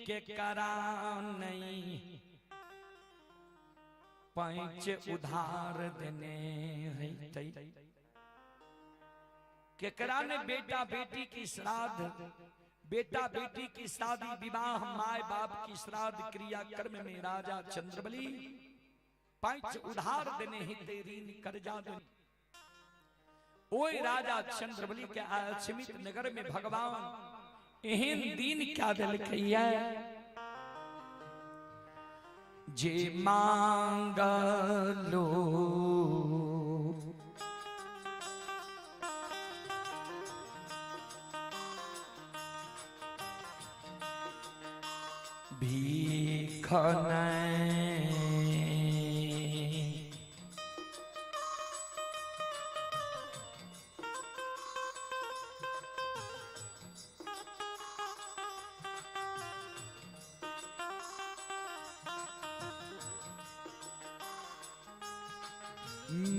के करा नहीं पैंच उधार देने है तई केकरा ने बेटा बेटी की श्राद्ध बेटा बेटी की शादी विवाह माए बाप की श्राद्ध क्रिया कर्म में राजा चंद्रबली पैंच उधार देने ही तेरी कर्जा दे ओए राजा चंद्रबली के अछमित नगर में भगवान एहन दीन क्या दिल खैया जे मांग लो भीख नहीं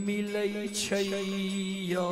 मिलै छै यो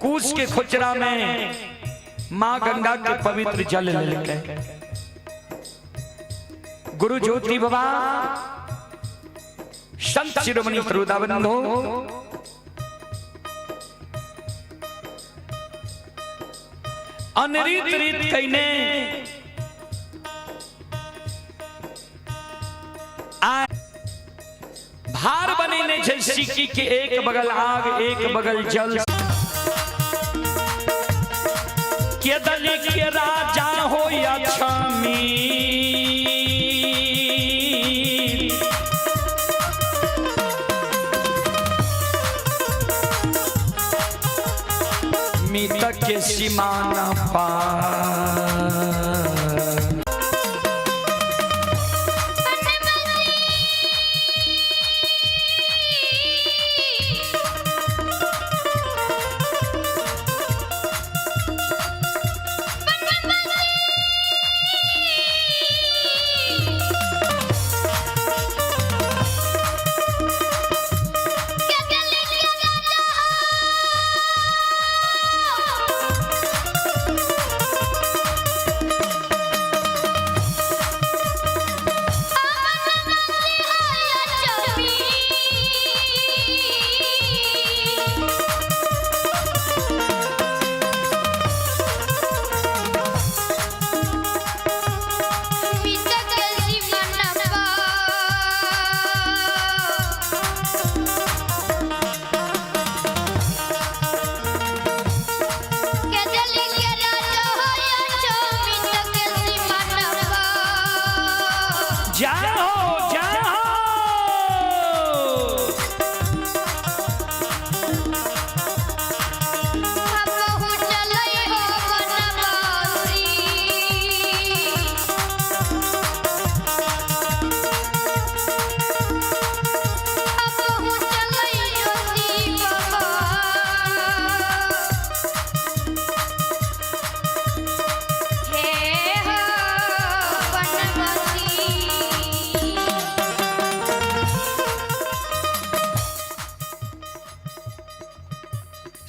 कूस के खुचरा में मां गंगा के पवित्र जल लेके गुरु ज्योति बाबा संत शिरोमणि श्रोताबंधो अनरीत रीत कईने भार बने छे सिक्की के एक बगल आग एक बगल जल के दली के राजा हो या छमी मितक के सीमा न पार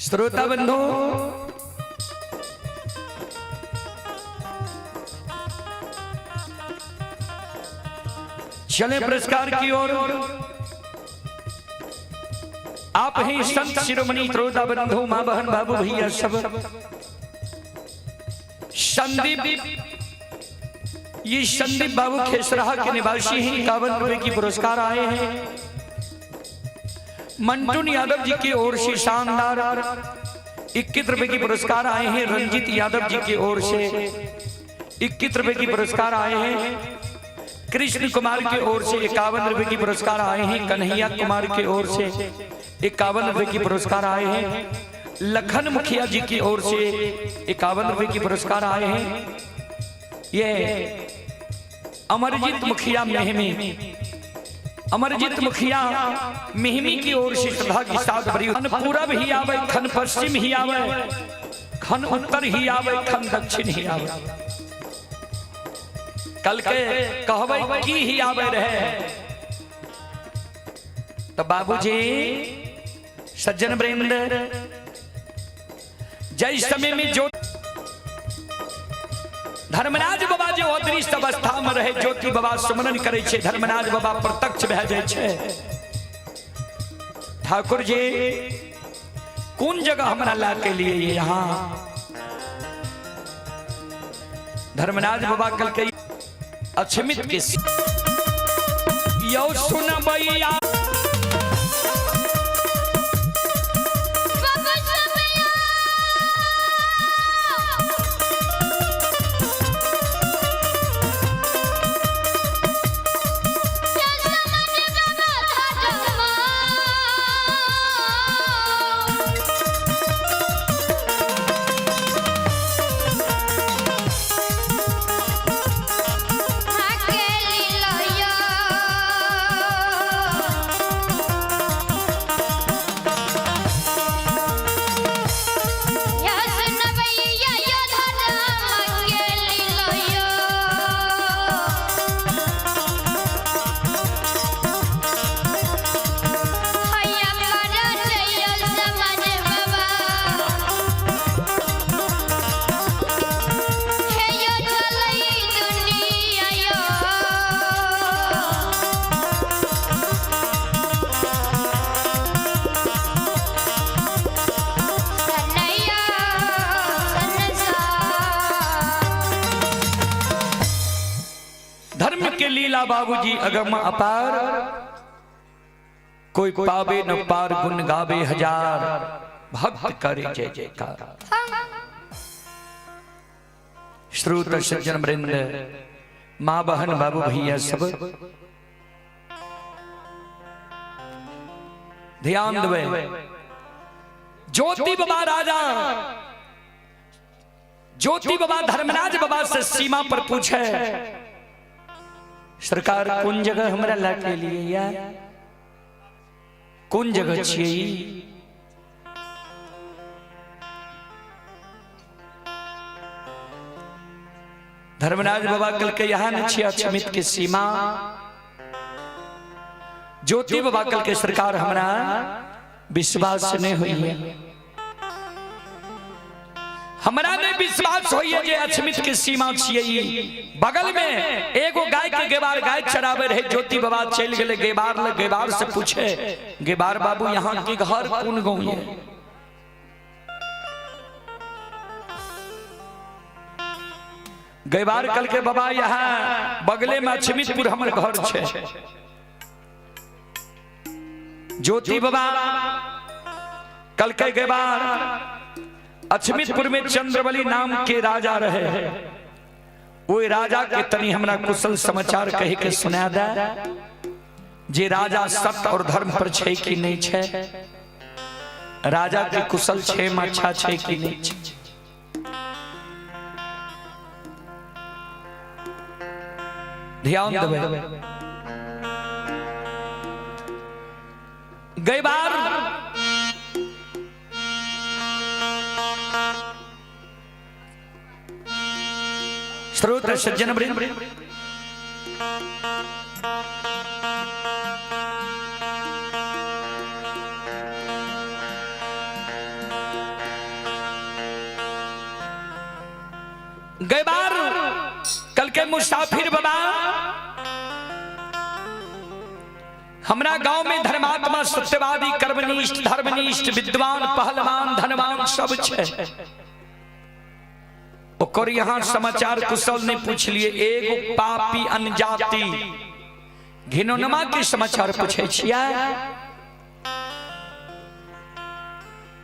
श्रोता बंधु चले पुरस्कार की ओर। आप ही संत शिरोमणि श्रोता बंधु मां बहन बाबू भैया सब संदीप ये संदीप बाबू खेसराहा के निवासी हैं। 51 रुपए की पुरस्कार आए हैं। मंटून यादव जी की ओर से शानदार 21 रुपए की पुरस्कार आए हैं। रंजीत यादव जी की ओर से 21 रुपए की पुरस्कार आए हैं। कृष्ण कुमार की ओर से 51 रुपए की पुरस्कार आए हैं। कन्हैया कुमार की ओर से 51 रुपए की पुरस्कार आए हैं। लखन मुखिया जी की ओर से 51 रुपए की पुरस्कार आए हैं। ये अमरजीत मुखिया मेहमी अमरजीत मुखिया मिहिमी की ओर से श्रद्धा के साथ बड़ी खन पूरब ही आवे, खन पश्चिम ही आवे, खन उत्तर ही आवे, खन दक्षिण ही आवे। कल के कहवे की ही आवे रहे। तो बाबूजी सज्जन वृंद जय समय में जो धर्मराज बाबा जो अदृश्य अवस्था में रहे ज्योति बाबा सुमरन करे छे। धर्मराज बाबा प्रत्यक्ष भे जाय छे। ठाकुर जी कौन जगह हमरा ला के लिए यहाँ धर्मराज बाबा कल के अक्षमित के यो सुन भैया के लीला बाबूजी अगम अपार, कोई पावे न पार गुण गावे हजार, भक्त करे जय जयकार। श्रोत सज्जन वृंद, माँ बहन बाबू भैया सब ध्यान देवे। ज्योति बाबा राजा, ज्योति बाबा धर्मराज बाबा से सीमा पर पूछे, सरकार कौन जगह हमरा लाके लिए या कौन जगह छिए? धर्मराज बाबा कल के यहाँ न छिया अक्षमित के सीमा। ज्योति बाबा कल के सरकार हमरा विश्वास नहीं हुई है, हमरा ने विश्वास हुई है जे अक्षमित के सीमा छिए। बगल में एगो गाय के गेबार गाय चरावे रहे, ज्योति बाबा चल गए गेबार ले, गेबार से पूछे, गेबार बाबू यहाँ के घर कौन गाँव है? गेबार कल के बाबा यहाँ बगले में अक्षमितपुर हमर घर छे। ज्योति बाबा कल के गेबार अक्षमितपुर में चंद्रबली नाम के राजा रहे, वो राजा के तनी हमरा कुशल समाचार कहे के सुना दे, जे राजा सत्य और धर्म पर छे कि नहीं छे, राजा के कुशल छे में अच्छा छे कि नहीं छे। ध्यान देवे। गई बार श्रोत सज्जन वृंद, गई बार कल के मुसाफिर बाबा हमरा गांव में धर्मात्मा सत्यवादी कर्मनिष्ठ धर्मनिष्ठ विद्वान पहलवान धनवान सब छे। ओकर यहाँ समाचार कुशल ने पूछ लिए, एगो पापी अनजाति घिनौनमा के समाचार पूछे छिया।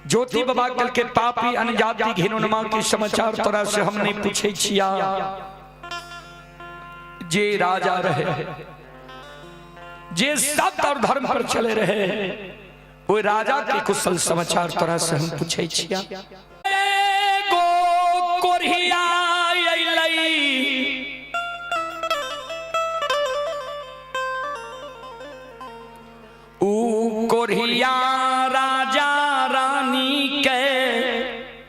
ज्योति बाबा कल के पापी अनजाति घिनौनमा के समाचार तोरा से हम नहीं पूछे छिया। जे राजा रहे, जे सत्य और धर्म पर चले रहे, वो राजा के कुशल समाचार तोरा से हम पूछे छिया। ऊ कोरिया राजा रानी के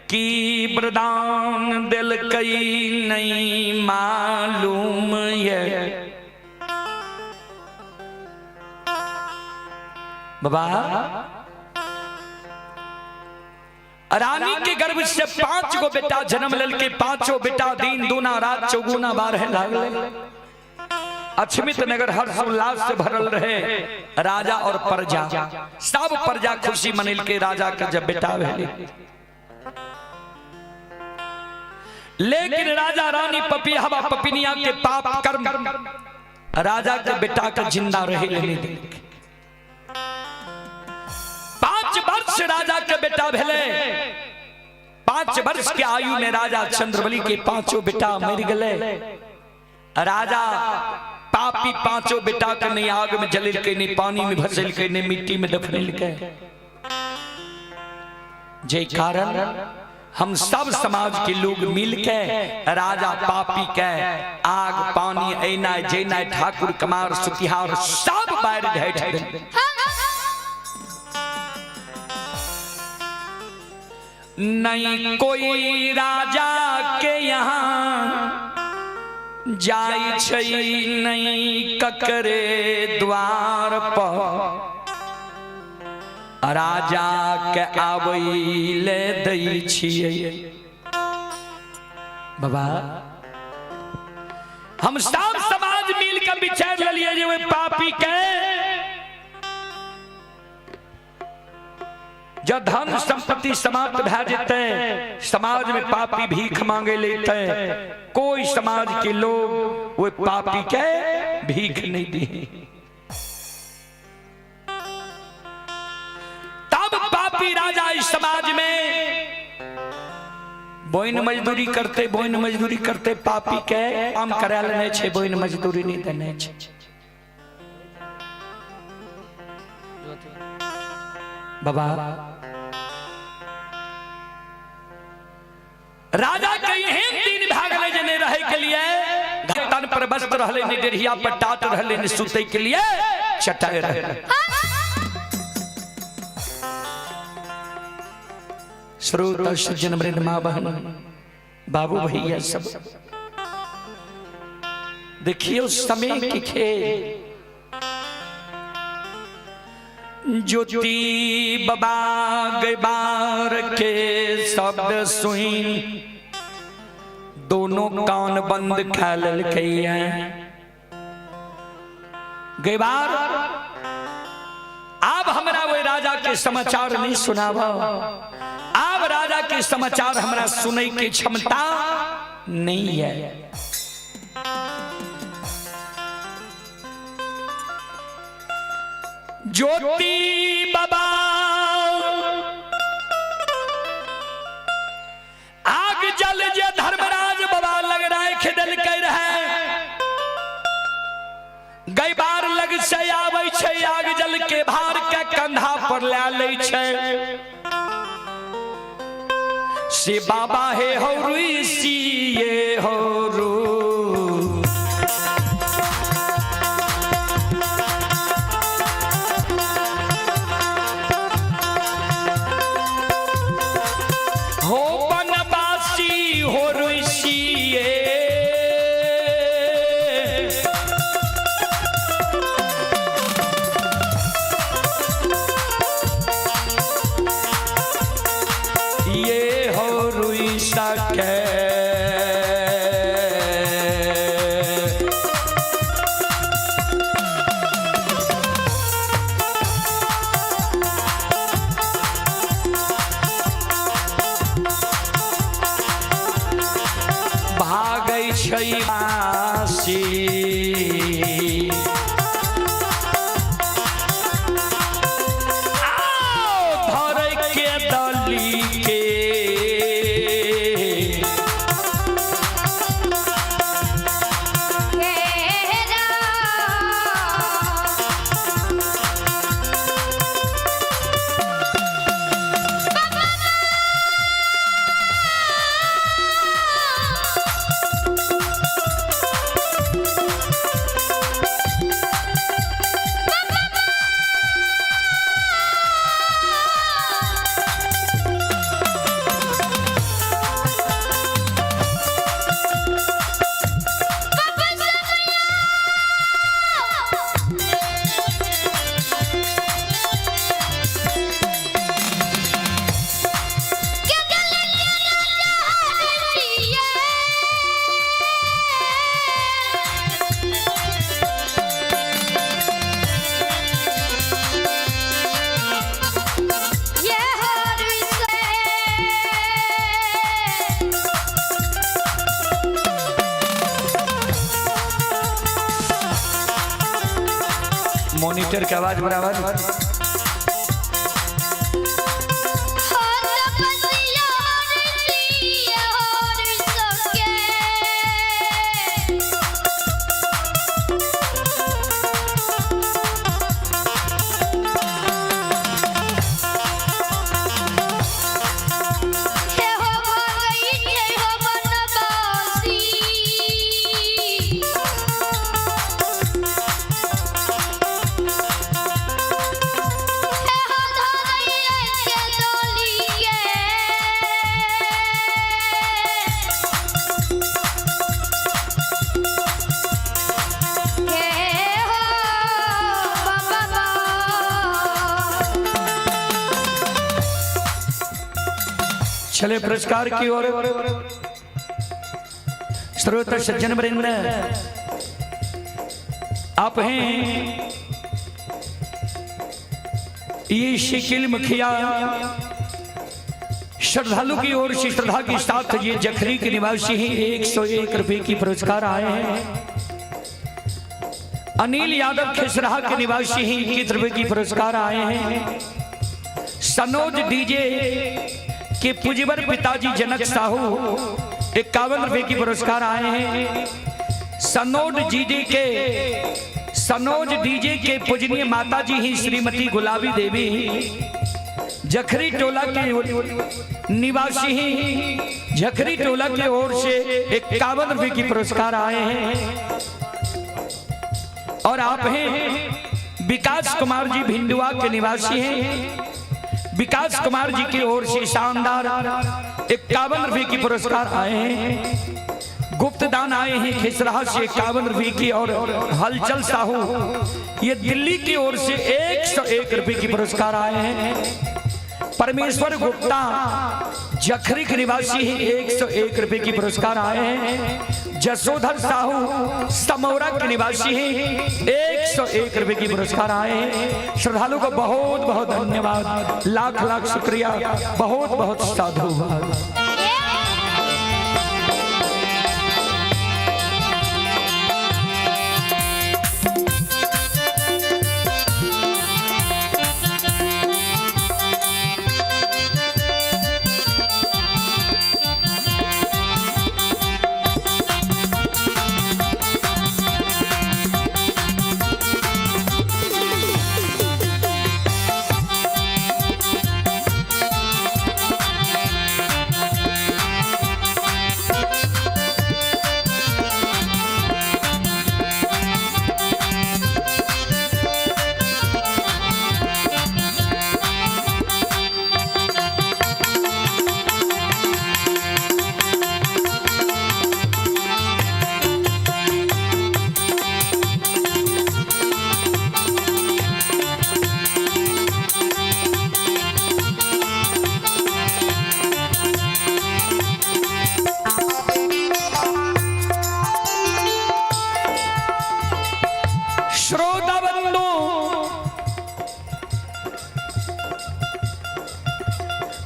की वरदान दिल कई नहीं मालूम ये। बाबा रानी के गर्भ से 5 गो बेटा जन्म लेल के, 5 बेटा दिन दूना रात चौगुना बारह लागले। अक्षमित नगर हर्ष उल्लास से भरल रहे, राजा और प्रजा सब प्रजा खुशी मनेल के राजा का जब बेटा भेले। लेकिन राजा रानी पपी हवा पपिनिया के पाप कर्म राजा के बेटा का जिंदा रहे लेने दे। 5 वर्ष राजा के बेटा भेले। 5 वर्ष के आयु में राजा चंद्रबली के 5 बेटा मर गए। राजा पापी 5 बेटा के नहीं आग में जल के, नहीं पानी में भसल के, नहीं मिट्टी में दफन के। जे कारण हम सब समाज के लोग मिल के राजा पापी के आग पानी ऐना जैना ठाकुर कमार सुतिहार सब बाहर ढैठ नहीं कोई राजा के यहाँ जाई छई नहीं ककरे द्वार पर, राजा के आबई ले दई छिए। बाबा हम सब समाज मिल के विचार लिए जे पापी के जब धन संपत्ति समाप्त भए जेते, समाज में पापी भीख मांगे लेते हैं, कोई समाज के लोग वो पापी के भीख नहीं दिए। तब पापी राजा इस समाज में बोइन मजदूरी करते पापी के काम कराल नहीं छे, बोइन मजदूरी नहीं देने छे। बाबा राजा के यहीं तीन भाग ले जने रहे के लिए, तन पर वस्त्र रहले ने, डेढ़िया पर टाट रहले ने, सुते के लिए चटाई रहे। श्रोता सज्जन वृंद, मां बहन, बाबू भैया सब देखिए उस समय की खेल। ज्योति बाबा गैबार के शब्द सुन, दोनों कान बंद कर ललकैया। गैबार आप हमरा वो राजा के समाचार नहीं सुनावा, आप राजा के समाचार हमरा सुनने की क्षमता नहीं है। ज्योति बाबा आग जल जे धर्मराज बाबा लग रहा है खेदल कह रहे, गई बार लग से आवे छे, आग जल के भार के कंधा पर ले ले छे। से बाबा हे हो रुई सी ये हो रू, मॉनिटर की आवाज बराबर। चले पुरस्कार की ओर। श्रोता सज्जन वृंद, आप हैं ये शिकिल मुखिया श्रद्धालु की ओर से श्रद्धा के साथ ये जखरी के निवासी ही 101 रुपए की पुरस्कार आए हैं। अनिल यादव खिसराहा के निवासी ही 21 रुपए की पुरस्कार आए हैं। सनोज डीजे के पूजवर पिताजी जनक साहू 51 रुपए की पुरस्कार आए हैं। सनोज डीजे के पूजनीय माता जी ही श्रीमती गुलाबी देवी जखरी टोला के निवासी ही जखरी टोला की ओर से 51 रुपए की पुरस्कार आए हैं। और आप हैं विकास कुमार जी भिंडुआ के निवासी हैं। विकास कुमार जी की ओर से शानदार 51 रुपए की पुरस्कार आए हैं। गुप्त दान आए हैं खिसराहा से 51 रुपए की। और हलचल साहू ये दिल्ली की ओर से 101 रुपए की पुरस्कार आए हैं। परमेश्वर गुप्ता जखरी के निवासी ही 101 रुपए की पुरस्कार आए हैं। जसोधर साहू समौरा के निवासी ही 101 रुपए की पुरस्कार आए हैं। श्रद्धालु को बहुत बहुत धन्यवाद, लाख लाख शुक्रिया, बहुत बहुत साधुवाद।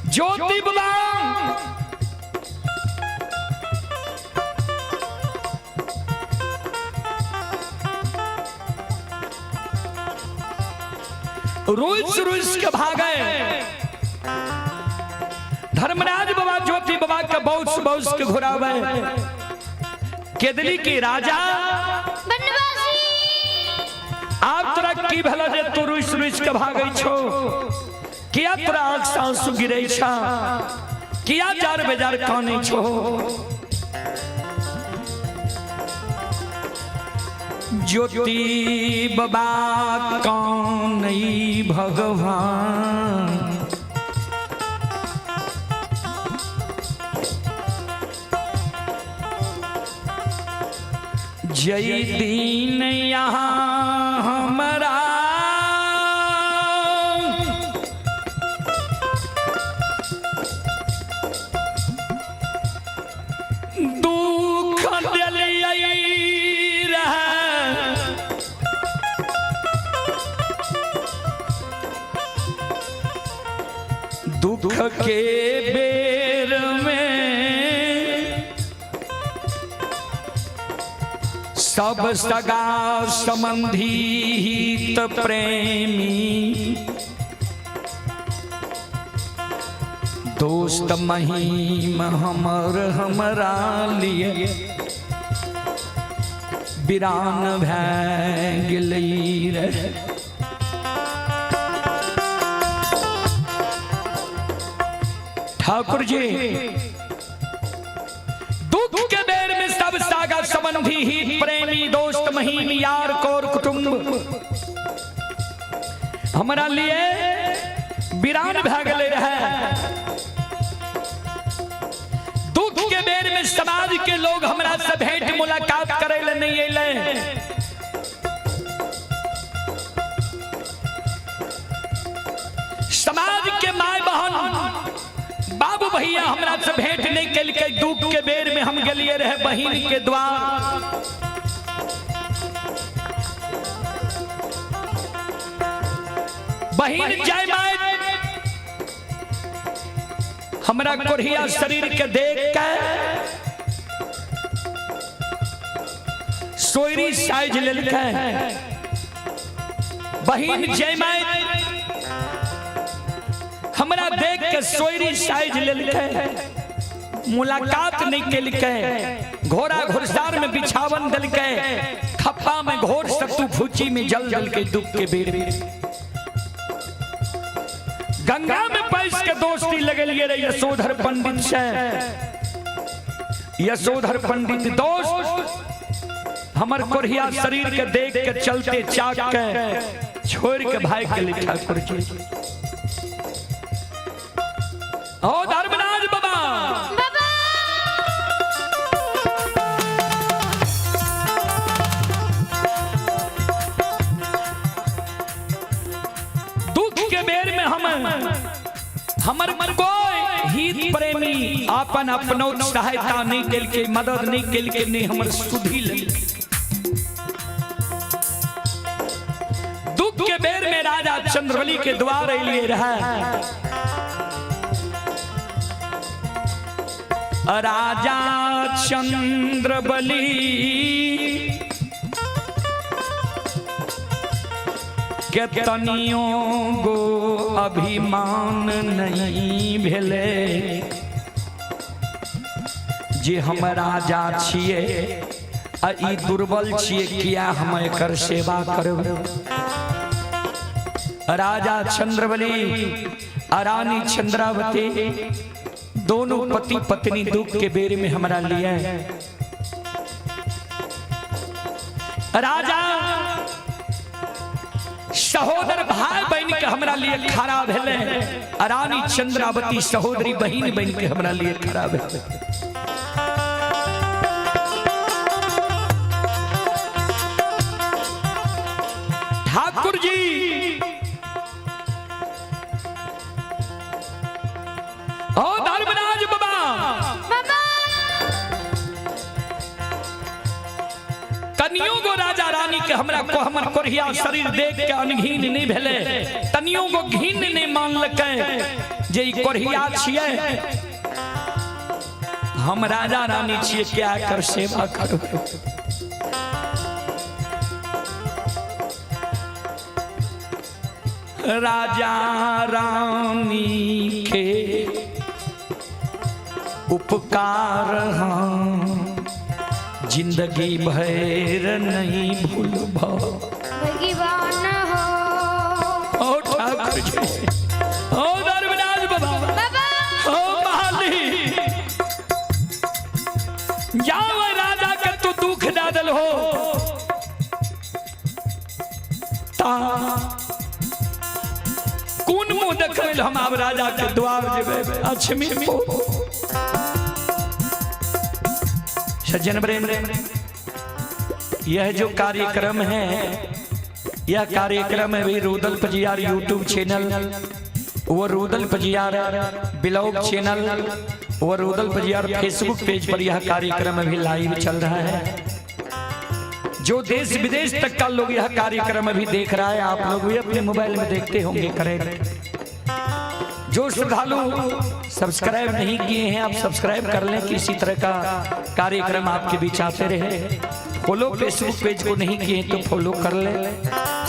ज्योति बाबा रुस के भागे। धर्मराज बाबा ज्योति बाबा के बहुत के घुरावे। केदली के राजा आप तोरा की भला जे तू रुस के भागे छो, किया तोरा आँख से आंसू गिरे छा, किया जार बेजार काने छो। ज्योति बाबा कौन भगवान, जय दीन यहाँ हमारा दुख दुख के बेर में सब सगा संबंधी हित प्रेमी, दोस्त महीम हमरा लिए बिरान भै गेलै रे। ठाकुर जी दुख के बेर में सब सागा संबंधी ही प्रेमी, दोस्त महीम यार कोर कुटुंब हमरा लिए बिरान भै गेलै रहे। दुख के बेर में समाज के लोग हमरा से भेंट मुलाकात करे ले नहीं अइले। समाज के माय बहन बाबू भैया हमरा से भेंट नहीं कल के। दुख के बेर में हम गलिए रहे बहिन के द्वार। बहिन जय माय हमरा कोरिया शरीर के देख के सोयरी साइज लेलकै बहिन जयमाई हमरा देख के सोयरी साइज लेलकै मुलाकात नहीं केलकै घोड़ा घुड़सार में बिछावन दलकै खप्पा में घोर सत्तू फूची में जल दलकै दुख के बेर गंगा में पैस के दोस्ती लगलिए रे यशोधर पंडित से यशोधर पंडित दोस्त हमर कोरिया शरीर के देख के चलते चाक के छोड़ के भाई के लिखा कर ओ धर्मराज बाबा दुख के बेर में हमर कोई हित प्रेमी अपन अपनो सहायता नहीं केल के मदद नहीं केल के नहीं हमर सुधी ले दुख के बेर में राजा चंद्रबली के द्वार लिए रहा राजा चंद्रबली के तनियों गो अभिमान नहीं भेले जे हम राजा छिए आ ई दुर्बल छिए किया हम एकर सेवा करब राजा चंद्रबली आ रानी चंद्रावती दोनों पति पत्नी दुख के बेर में हमरा लिए राजा सहोदर भाई बहन के हमरा लिए खड़ा भेले रानी चंद्रावती सहोदरी बहन बन के हमरा लिए खड़ा भेले ठाकुर जी ओ धर्मराज बाबा तनियों को राजा रानी के हमरा को हमर कोरिया शरीर देख के अनघीन नहीं भेले तनियों को घीन नहीं मानलकै जे ई कोरिया छिए हम राजा रानी छिए क्या कर सेवा करब राजा रानी के उपकार जिंदगी भर नहीं भूलब भगवान हो ओ ठाकुर जी ओ धर्मराज बाबा ओ माली जाओ राजा के तू दुख डादल हो ता कौन मुंह देखल हम आब राजा के द्वार जेबे अछमी सज्जन प्रेम यह जो कार्यक्रम है यह कार्यक्रम है भी रुदल पजियार यूट्यूब चैनल वो रुदल पजियार ब्लॉग चैनल वो रुदल पजियार फेसबुक पेज पर यह कार्यक्रम अभी लाइव चल रहा है जो देश विदेश तक का लोग यह कार्यक्रम अभी देख रहा है आप लोग भी अपने मोबाइल में देखते होंगे करें जो श्रद्धालु सब्सक्राइब नहीं किए हैं आप सब्सक्राइब कर लें किसी तरह का कार्यक्रम आपके बीच आते रहे फॉलो फेसबुक पेज को नहीं किए तो फॉलो कर ले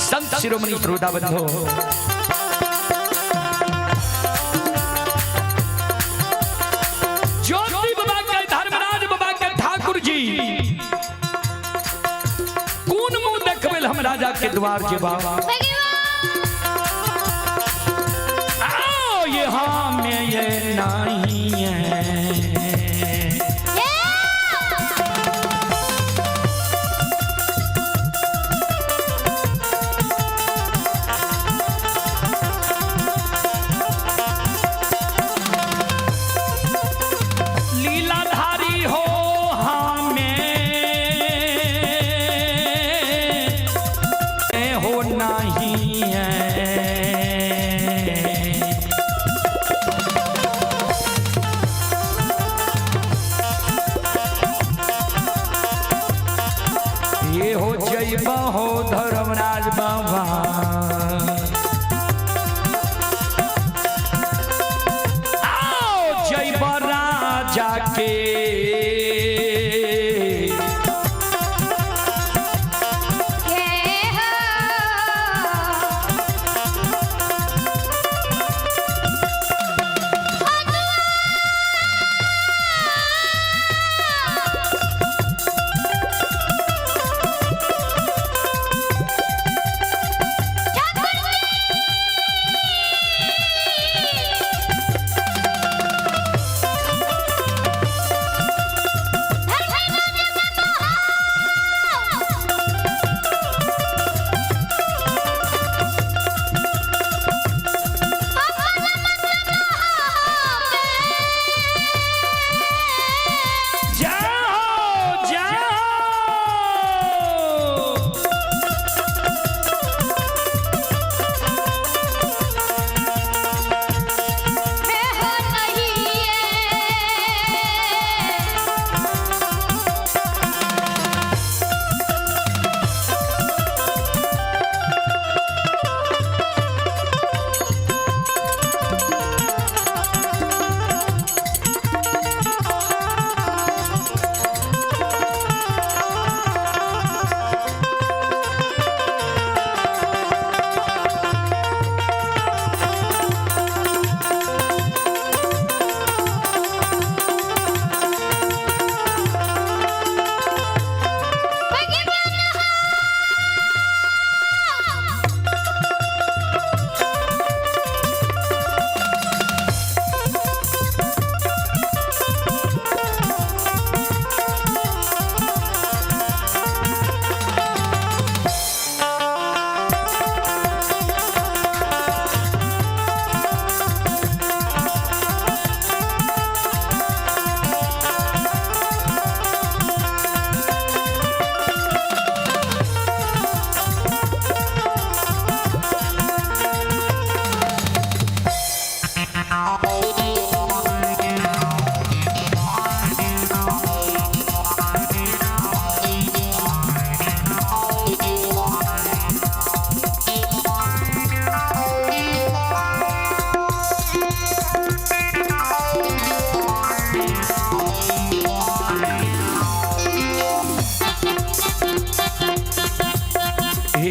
संत शिरोमणि प्रोदा बंधो ज्योति बाबा के धर्मराज बाबा के ठाकुर जी कौन मुंह देखबे हम राजा के द्वार के बाबा यहाँ में ये नहीं है लीलाधारी हो हमें हो नहीं है ये हो जैबा हो धर्मराज बाबा आओ जय के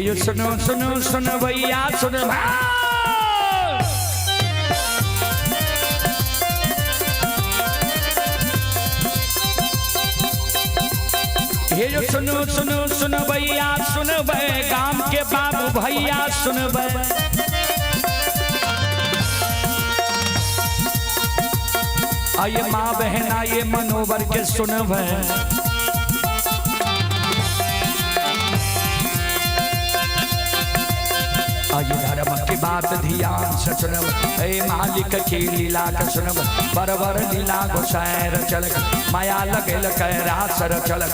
ये सुनो सुनो सुनो भैया सुनो ये जो सुनो सुनो सुनो भैया सुन बे गांव के बाबू भैया सुन बे आइए माँ बहन आइए मनोवर के सुन बे आइए धर्म की बात ध्यान से सुनब हे मालिक की लीला का सुनब बरबर लीला गोसायर चल माया लगे रासर चल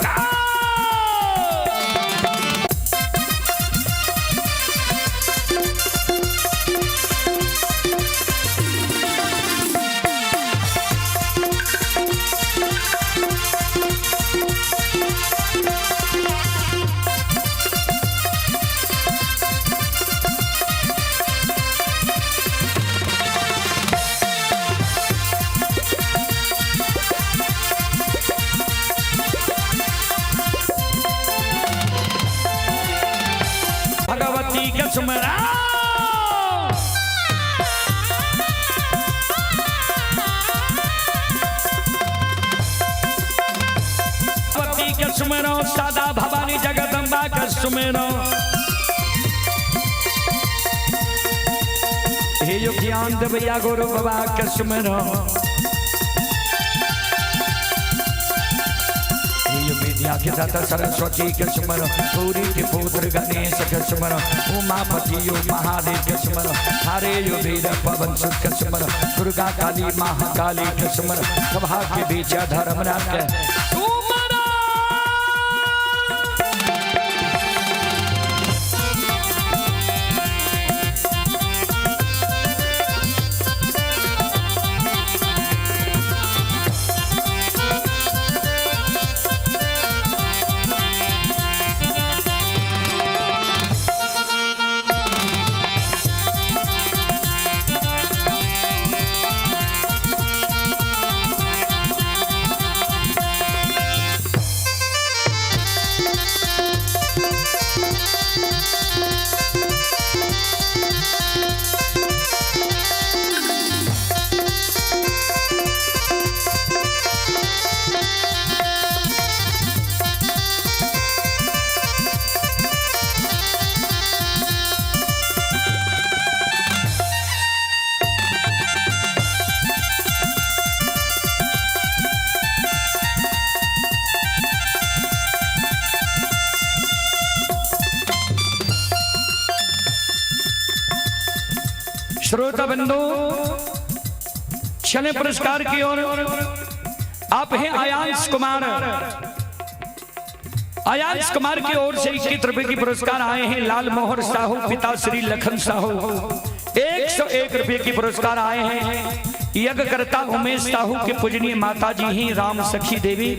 भगवती के सुमरा भगवती के सुमरो सादा भवानी जगदम्बा के सुमरो हे जो ज्ञान देवैया गुरु बाबा के सुमरो विद्या के दाता सरस्वती के सुमरो पूरी के पुत्र गणेश के सुमरो उमापति यो महादेव के सुमरो हरे यो वीर पवन सुत के सुमरो दुर्गा काली महाकाली के सुमरो सभा के बीच धर्मराज के सुमरो श्रोता बंधु चले पुरस्कार की ओर। आप हैं आयांश कुमार। आयांश कुमार की ओर से 21 रुपए की पुरस्कार आए हैं। लाल मोहर साहू पिता श्री लखन साहू 101 रुपए की पुरस्कार आए हैं। यज्ञकर्ता उमेश साहू के पूजनीय माता जी ही राम सखी देवी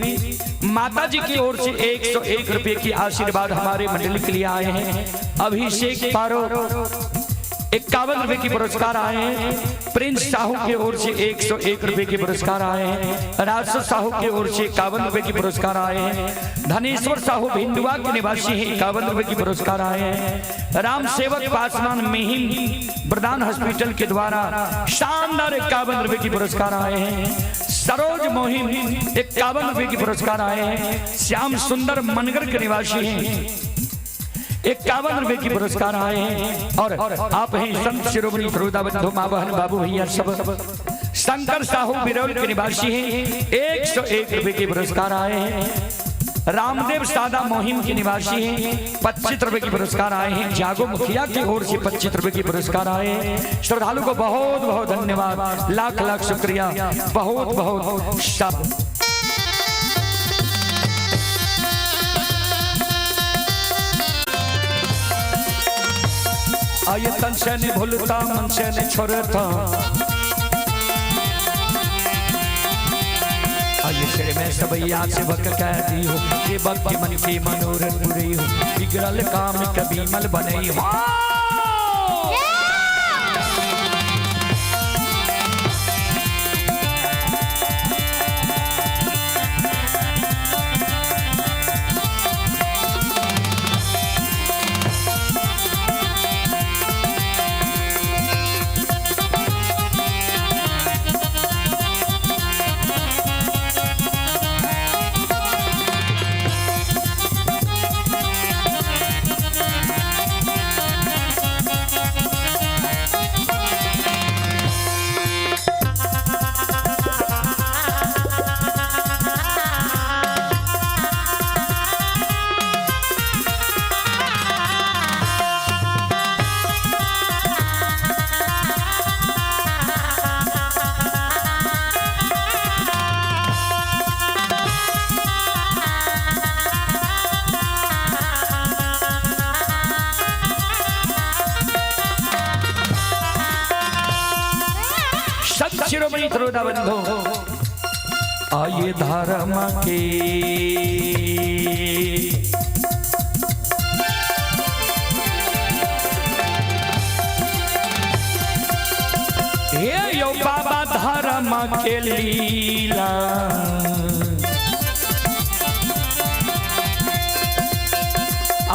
माता जी की ओर से 101 रुपए की आशीर्वाद हमारे मंडली के लिए आए हैं। अभिषेक पारो 51 रुपए की पुरस्कार आए हैं। प्रिंस साहू की ओर से 101 रुपए की पुरस्कार आए हैं। राजस्व साहू की ओर से 51 रुपए की पुरस्कार आए हैं। धनेश्वर साहू भिंडुआ के निवासी हैं 51 रुपए की पुरस्कार आए हैं। राम सेवक पासवान मेहिम प्रधान हॉस्पिटल के द्वारा शानदार 51 रुपए की पुरस्कार आए हैं। सरोज मोहिम 51 रुपए की पुरस्कार आए हैं। श्याम सुंदर मनगर के निवासी हैं 51 रुपए की पुरस्कार आए हैं। और आप हैं संत शिरोमणि श्रोता बंधु मां बहन बाबू भैया सब। शंकर साहू बिरौल के निवासी हैं 101 रुपए के पुरस्कार आए हैं। रामदेव सादा मोहिम के निवासी हैं 25 रुपए की पुरस्कार आए हैं। जागो मुखिया की ओर से 25 रुपए की पुरस्कार आए हैं। श्रद्धालु को बहुत बहुत धन्यवाद, लाख लाख शुक्रिया, बहुत बहुत शाबाश। आये तन से नहीं भूलता मन से नहीं छोड़ता। आये सिर में सब याद से वक्त कहती हो कि भक्ति मन की मनोरथ बुरी हो बिगड़ल काम कभी मल बने हो। शिरोमणि श्रोता बंधु आये धर्म के हे यो बाबा धर्म के लीला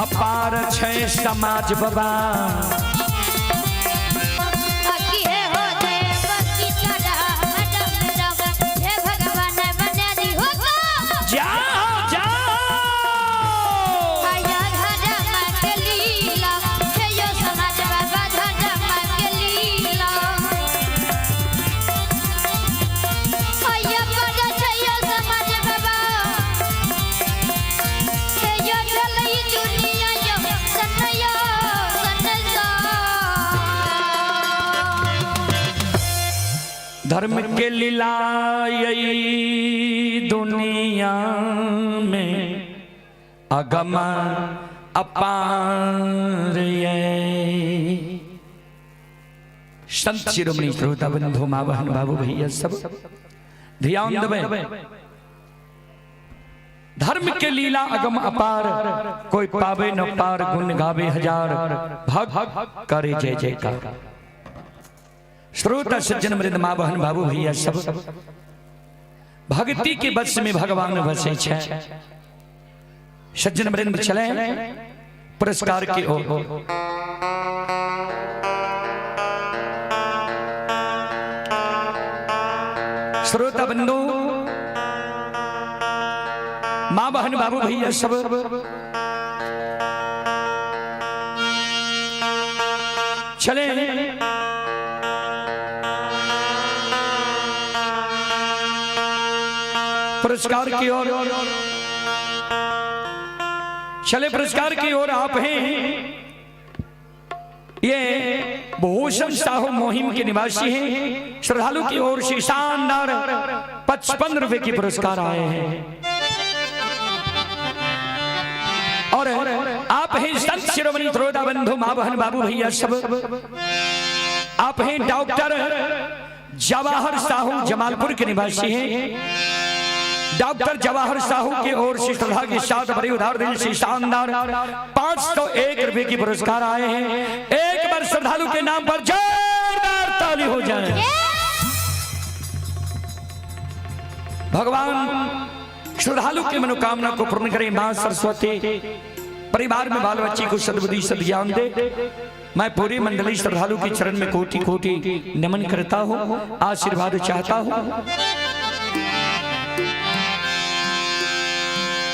अपार छै समाज बाबा। धर्म के लीलाई दुनिया में अगम अपार संत शिरोमणि श्रोता बंधु मां बहन बाबू भैया सब ध्यान देवे। धर्म के लीला अगम अपार कोई पावे न पार गुण गावे हजार भग करे जय जयकार। श्रोता सज्जन मृद मां बहन बाबू भैया सब भक्ति के बस में भगवान बसे छे। सज्जन मृद चले पुरस्कार की ओर। श्रोता बंधु मां बहन बाबू भैया सब चले पुरस्कार की ओर। चले पुरस्कार की ओर। आप हैं ये भूषण साहू मोहिम के निवासी हैं। श्रद्धालु की ओर से शानदार 55 रुपए की पुरस्कार आए हैं। और आप हैं संत शिरोमणि श्रोता बंधु माँ बहन बाबू भैया सब। आप हैं डॉक्टर जवाहर साहू जमालपुर के निवासी हैं। डॉक्टर जवाहर साहू की ओर से श्रद्धा के साथ बड़े उधार दिल से शानदार 501 रुपए की पुरस्कार आए हैं। एक बार श्रद्धालु के नाम पर जोरदार ताली हो जाए। भगवान श्रद्धालु की मनोकामना को पूर्ण करे। मां सरस्वती परिवार में बाल बच्ची को सद्बुद्धि सद्ज्ञान दे। मैं पूरी मंडली श्रद्धालु के चरण में कोटि कोटि नमन करता हूँ, आशीर्वाद चाहता हूँ।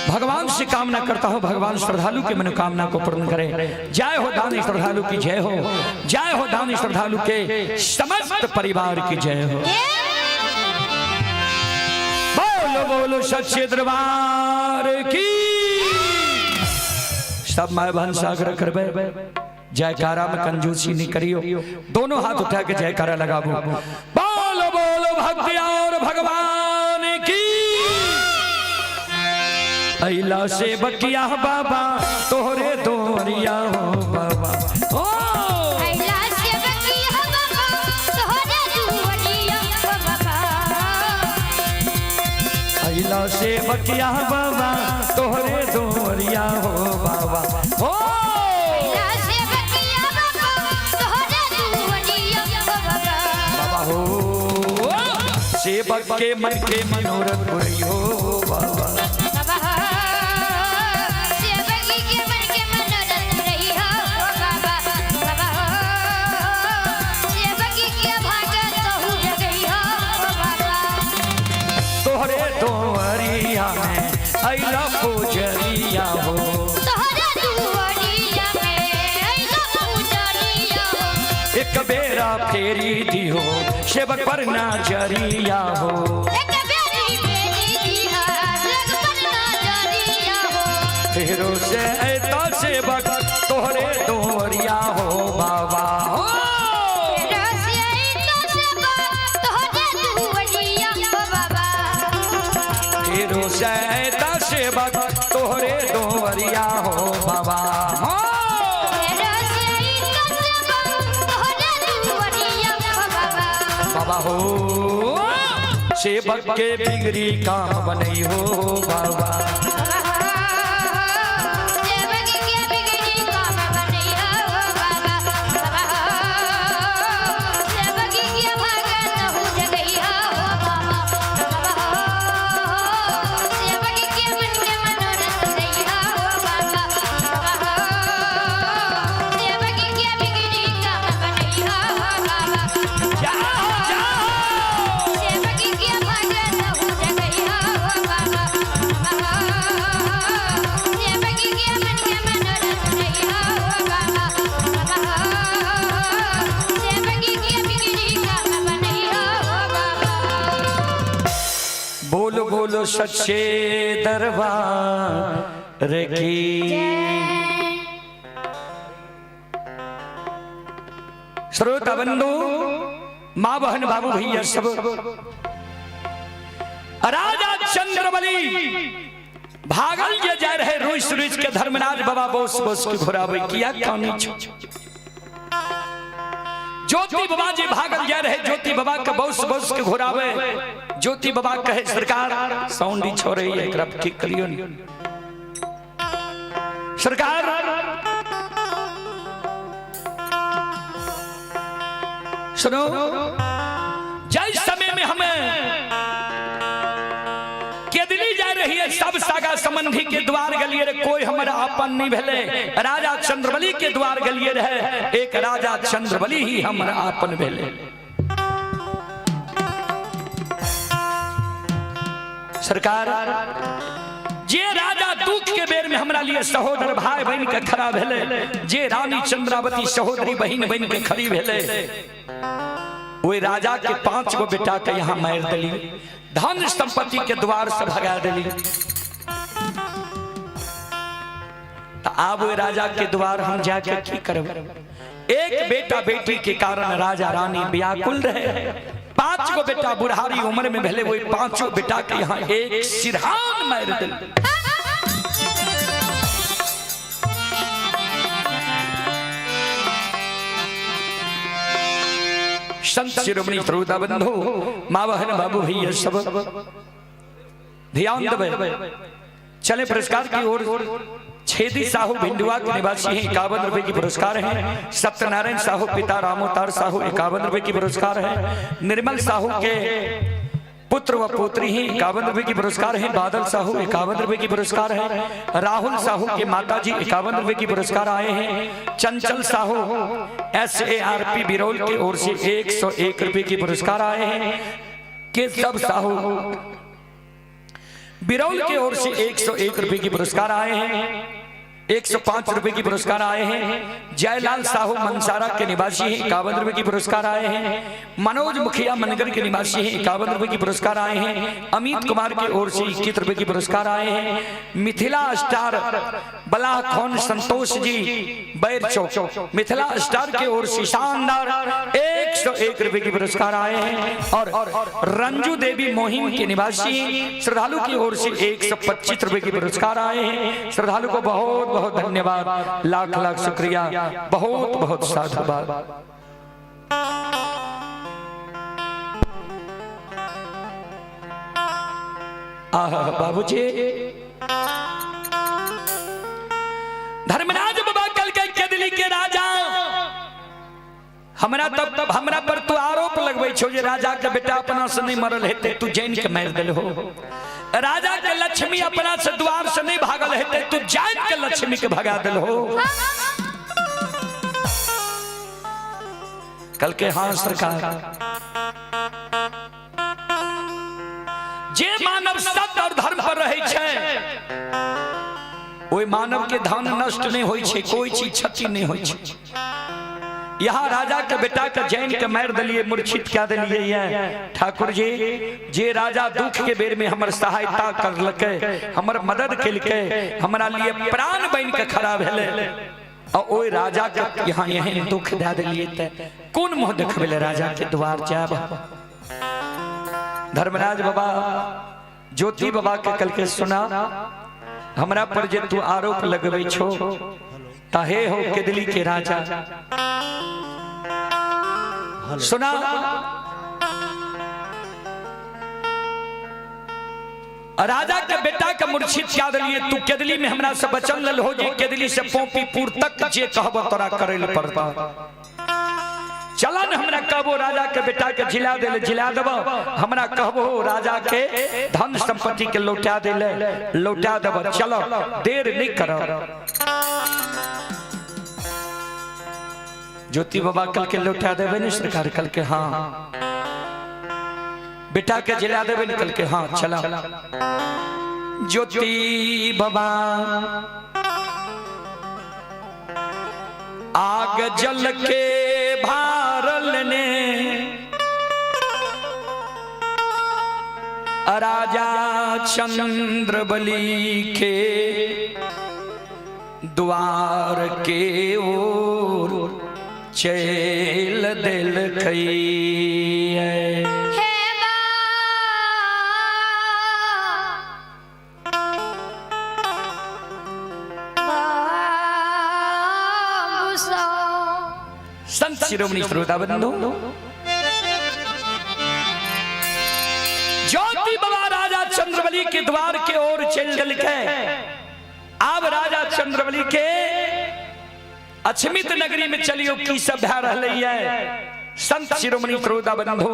भगवान से कामना करता हूँ भगवान श्रद्धालु की मनोकामना को पूर्ण करे। जय हो दानी श्रद्धालु की जय हो, जय हो दानी श्रद्धालु के समस्त परिवार की जय हो। बोलो बोलो सच्चे दरबार की। सब माय बहन सागर करबे जयकारा में कंजूसी नहीं करियो। दोनों हाथ उठा के जयकारा लगाबो। बोलो बोलो भक्ति और भगवान की। अइला से बकिया बाबा तोहरे दोरिया हो बाबा। ओ अइला से बकिया बाबा तोहरे दोरिया हो बाबा। अइला से बकिया बाबा तोहरे दोरिया हो बाबा। ओ अइला से बकिया बाबा तोहरे दोरिया हो बाबा। बाबा हो सेवक के मन के मनोरथ पूरी हो बाबा। अइला पूजरिया हो तोहरे दुआरिया में अइला पूजरिया हो। एक बेरा फेरी दी हो सेवक पर नजरिया हो। एक बेरी फेरी दी हो सेवक पर नजरिया हो। फेरो से ऐता सेवक तोहरे दोरिया हो बाबा। हो फेरो से ऐता सेवक तोहरे दोरिया हो बाबा। फेरो से सेवक तोहरे दोरिया हो बाबा। हो बाबा हो सेवक के बिगड़ी काम बनई हो बाबा। बोलो बोलो सच्चे दरबार की। श्रोता बंधु माँ बहन बाबू भैया सब। राजा चंद्रबली भागल जे जा रहे रुइस रुइस के धर्मराज बाबा बोस बोस के घोरावे किया कहानी। ज्योति बाबा जी भागल जा रहे ज्योति बाबा के बोस बोस के घोरावे। ज्योति बाबा कहे सरकार साउंडी छोड़े एकरा ठीक करियो। सरकार सुनो जय समय में हमें केदली जा रही है सब सागा संबंधी के द्वार गलिए रे कोई हमारा अपन नहीं भेले। राजा चंद्रबली के द्वार गलिए रहे एक राजा चंद्रबली ही हमारा अपन भेले। सरकार जे राजा दुख के बेर में हमरा लिए सहोदर भाई बहन के खड़ा भेले। जे रानी चंद्रावती सहोदरी बहन बहन के खड़ी भेले। वो राजा के 5 गो बेटा के यहाँ मार दिली। धन संपत्ति के द्वार से भगा दिली। तो अब वो राजा के द्वार हम जाके की करब। एक बेटा बेटी के कारण राजा रानी व्याकुल रहे। 5 गो बेटा बुढ़ारी उम्र में भले, वो 5 बेटा के यहाँ एक सिरहान मार दिल। संत शिरोमणि श्रोता बंधु, माँ बहन बाबू भैया सब ध्यान देवे। चले पुरस्कार की ओर। छेदी साहू भिंडुआ के निवासी हैं, 51 रुपए की पुरस्कार है। सत्यनारायण साहू पिता रामोतार साहू 51 रुपए की पुरस्कार है। निर्मल साहू के पुत्र व पुत्री हैं, 51 रुपए की पुरस्कार है। बादल साहू 51 रुपए की पुरस्कार है। राहुल साहू के माता जी 51 रुपए की पुरस्कार आए हैं। चंचल साहू SARP बिरौल की ओर से 101 रुपए की पुरस्कार आए हैं। केशव साहू बिरौल की ओर से 101 रुपए की पुरस्कार आए हैं। 105 रुपए की पुरस्कार आए हैं। जयलाल साहू मनसारा के निवासी हैं, 51 रुपए की पुरस्कार आए हैं। मनोज मुखिया मनगर के निवासी हैं, 51 रुपए की पुरस्कार आए हैं। अमित कुमार की ओर से 21 रुपए की पुरस्कार आए हैं। मिथिला स्टार बलाखोन संतोष जी बैर चौक, मिथिला स्टार की ओर से शानदार 101 रुपए की पुरस्कार आए हैं। और रंजू देवी मोहिम के निवासी श्रद्धालु की ओर से 125 रुपए की पुरस्कार आए हैं। श्रद्धालु को बहुत बहुत धन्यवाद, लाख लाख शुक्रिया, बहुत बहुत साधुवाद। बाबूजी धर्मराज बाबा कल के केदली के राजा हमरा तब हमरा पर तू आरोप लगबै छो जे राजा के बेटा अपना से नहीं मरल हेते, तू जैन के मार दिल हो। राजा के लक्ष्मी अपना से द्वार से नहीं भागल हेते, तू जैन के लक्ष्मी के भगा दिल हो। कल के हाँ सरकार, जे मानव सत्य और धर्म पर रहे छे, ओई मानव के धन नष्ट नहीं होई छे, कोई चीज क्षति नहीं होई छे। यहाँ राजा के बेटा के जैन के मार दिलिए, मूर्छित क्या दिलिए ये ठाकुर जी। जे राजा दुख के बेर में हमर सहायता करलके, हमर मदद केलके, हमरा लिए प्राण बन के खड़ा भेले, और ओई राजा के यहाँ यही दुख दे दिलिए, ते कौन मुंह देखबेले राजा के द्वार जाब। धर्मराज बाबा ज्योति बाबा के कल के सुना, हमरा पर जे तू आरोप लगबै छो, ताहे हो केदली के राजा सुना। राजा के बेटा के मूर्छित क्या दिलिए, तू केदली में हमरा से बचल लल हो, जे केदली से पोपी पूर तक जे कहबो तोरा करैल पड़ता। चला न हमरा कहबो राजा के बेटा के जिला देले, जिला देबो। हमरा कहबो राजा के धन संपत्ति के लौटा देले, लौटा देबो। चलो देर नहीं करो। ज्योति बाबा कल के लौटा देवे नहीं सरकार, कल के हाँ। बेटा के जिला देवे नहीं कल के हाँ। चला ज्योति बाबा आग जल के भारल ने राजा चंद्रबली के द्वार के ओर चल दिल खई है। संत शिरोमणि श्रोता बंधु, ज्योति बाबा राजा चंद्रबली के द्वार के ओर चल के, अब राजा चंद्रबली के अछमित नगरी में चलियो की सब भा रहले है। संत शिरोमणि श्रोता बंधु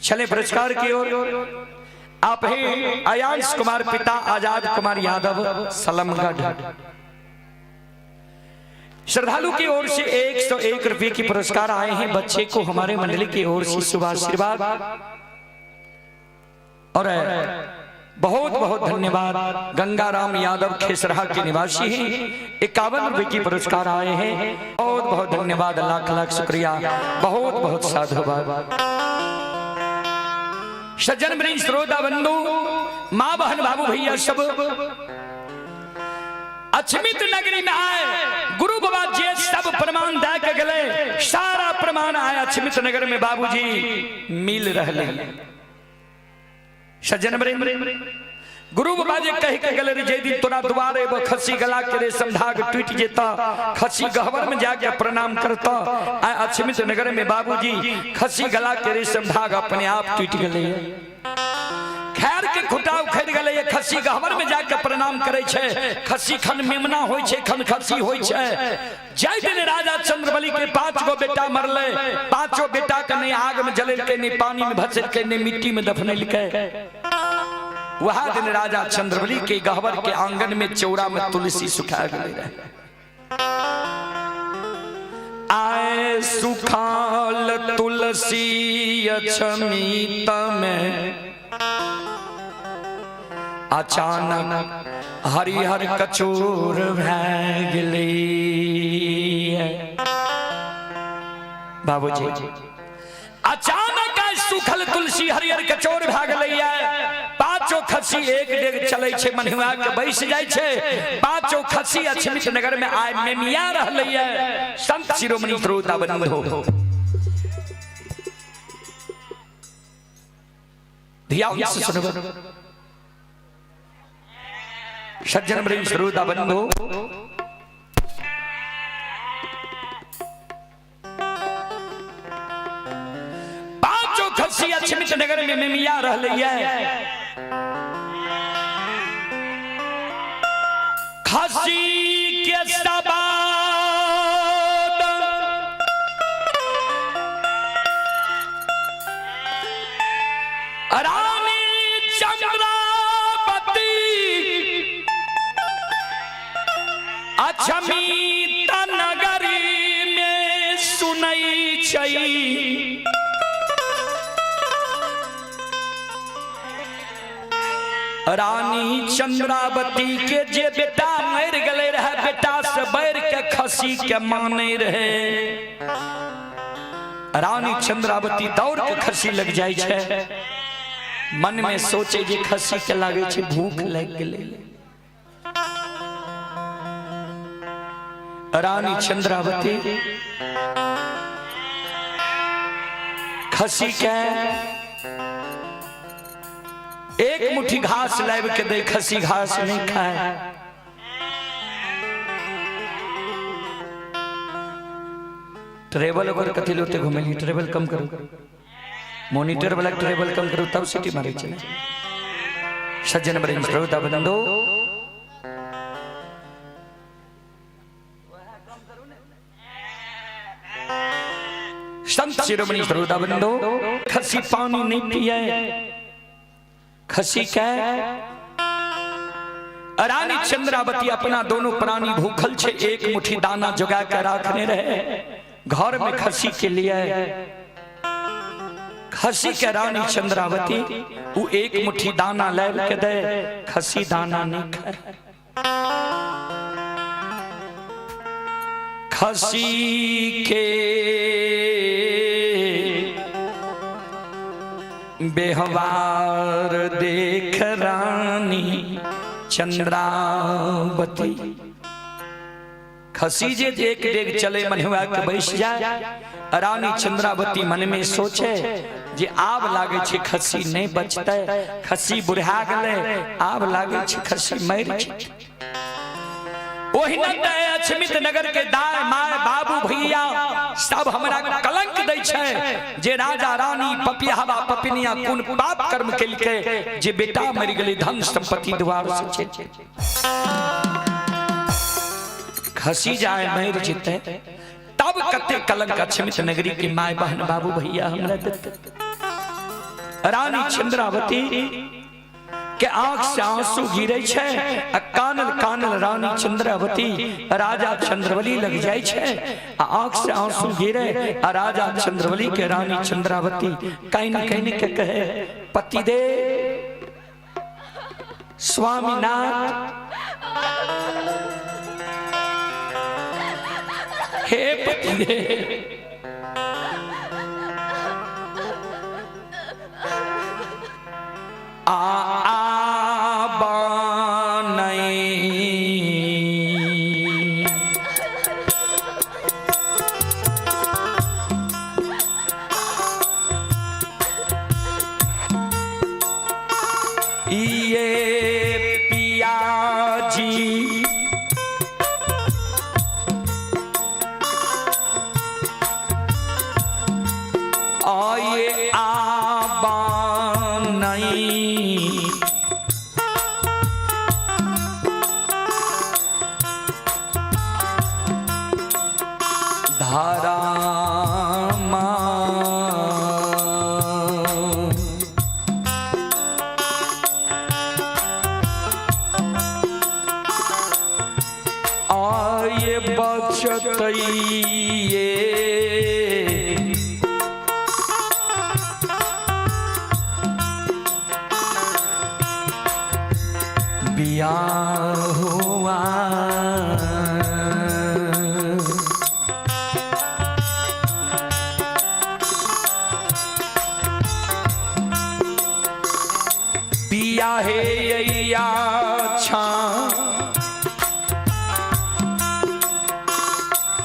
चले पुरस्कार की ओर। आप हैं अयांश कुमार पिता आजाद कुमार यादव सलमगढ़। श्रद्धालु की ओर से 101 रुपए की पुरस्कार आए हैं। बच्चे को हमारे मंडली की ओर से शुभ आशीर्वाद और बहुत बहुत धन्यवाद। गंगाराम यादव खेसरा के निवासी हैं, 51 रुपए की पुरस्कार आए हैं। बहुत बहुत धन्यवाद, लाख लाख शुक्रिया, बहुत बहुत साधुवाद। सज्जन वृंद श्रोता बंधु, माँ बहन बाबू भैया सब अछमित नगरी में आए गुरु बाबा जे सब प्रमाण दे के गले, सारा प्रमाण आया अछमित नगर में बाबूजी मिल रहे। सज्जन गुरु बाबा जे कह के गले जे दिन तोरा द्वारे वो खसी गला के रेशम धाग टूट जेता, खसी गहवर में जाके प्रणाम करता। अछमित नगर में बाबूजी खसी गला के रेशम धाग अपने आप टूट गले। खैर के खुटा उखड़ गले, खसी गहवर में जाके प्रणाम करे छे। खसी खन मेमना होय छे, खन खसी होय छे। जय दिन राजा चंद्रबली के 5 गो बेटा मरले, 5 बेटा के ने आग में जलेल के, ने पानी में भसेल के, ने मिट्टी में दफनेल के। वह दिन राजा चंद्रबली के गहवर के आंगन में चौरा में तुलसी सुखा गए रहे। आए सुखाल तुलसी अछमित में, अचानक हरिहर कचोर भै गेलै। बाबूजी अचानक सुखल तुलसी हरिहर कचोर भै गेलै। 5 खसी एक डेग चले छे, मनहुआ के बैस जाय छे। 5 खसी अछमित नगर में आय मेमिया रहलै। संत शिरोमणि श्रोता बंधु ध्यान से सुनो। सज्जन बड़े श्रोता बंधु, खसी अछमित नगर में मेमिया रहलै। खसी के सबाद रानी चंद्रावती अछमित नगरी में सुनई छै। रानी चंद्रावती के जे बेटा मर गले रहे, बेटा से बैर के खसी के माने रहे। रानी चंद्रावती दौड़ के खसी लग जाय छे। मन में सोचे जे खसी के लागे छे भूख लग गेले। रानी चंद्रावती खसी के एक मुट्ठी घास लाइब के दे, खसी घास नहीं खाए। ट्रेवल अगर कथी लोते घूमेली, ट्रेवल कम करो, मॉनिटर वाला ट्रेवल कम करो तब सिटी मारे चले। सज्जन बड़े श्रोता बंधु, संत शिरोमणि श्रोता बंधु, खसी पानी नहीं पिए। खसी के रानी चंद्रावती अपना दोनों प्राणी भूखल छे, एक मुट्ठी दाना जगा कर रखने रहे घर में खसी के लिए। खसी के रानी चंद्रावती वो एक मुट्ठी दाना ले के दे, खसी दाना नहीं खाए। खसी के बेहवार देख रानी चंद्रावती। खसी जे एक डेग चले मनहुआ के बैस जाए। रानी चंद्रावती मन में सोचे जे आब लागे छे खसी नहीं बचते, खसी बुढ़ा गले, आब लागे छे खसी मर जेते। ओहि अछमित नगर के दाय माय बाबू भैया सब हमरा कलंक दै छै जे राजा रानी पपियावा पपिनिया कोन पाप कर्म केलके जे बेटा मर गेलै, धन संपत्ति द्वार से छे। खसी जाए मर जेते तब कते कलंक अछमित नगरी के माय बहन बाबू भैया हमरा देते। रानी चंद्रावती के आंख से आंसू गिरे छे, कानल कानल रानी चंद्रावती राजा चंद्रवली लग जाय छे। आंख से आंसू गिरे, राजा चंद्रवली के रानी चंद्रावती कहीं के कहे, पति दे स्वामीनाथ, हे पति दे ये पिया जी आए आबा नहीं धारा आए बचतइए बियाह हुआ पिया है या छा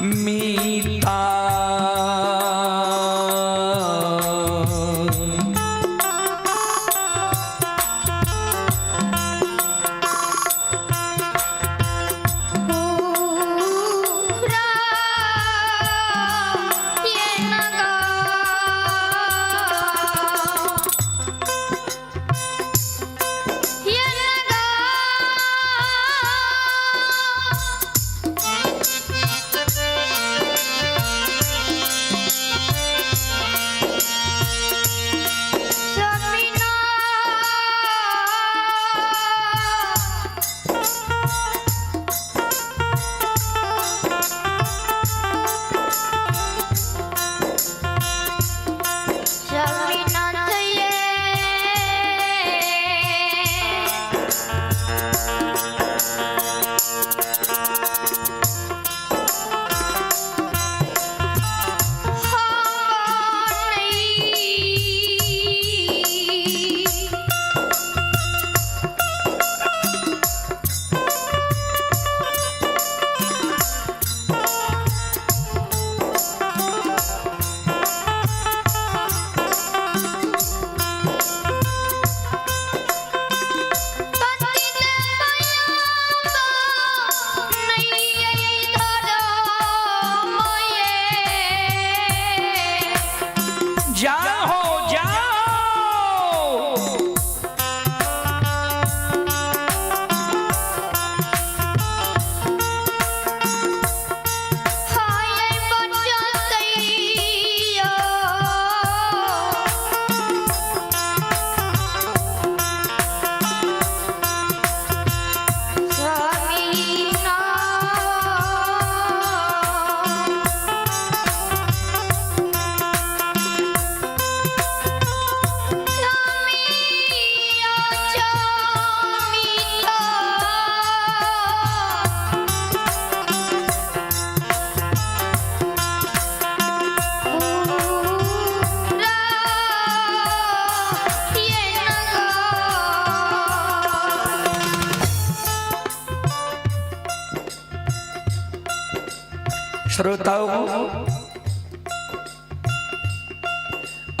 मीता श्रोताओं,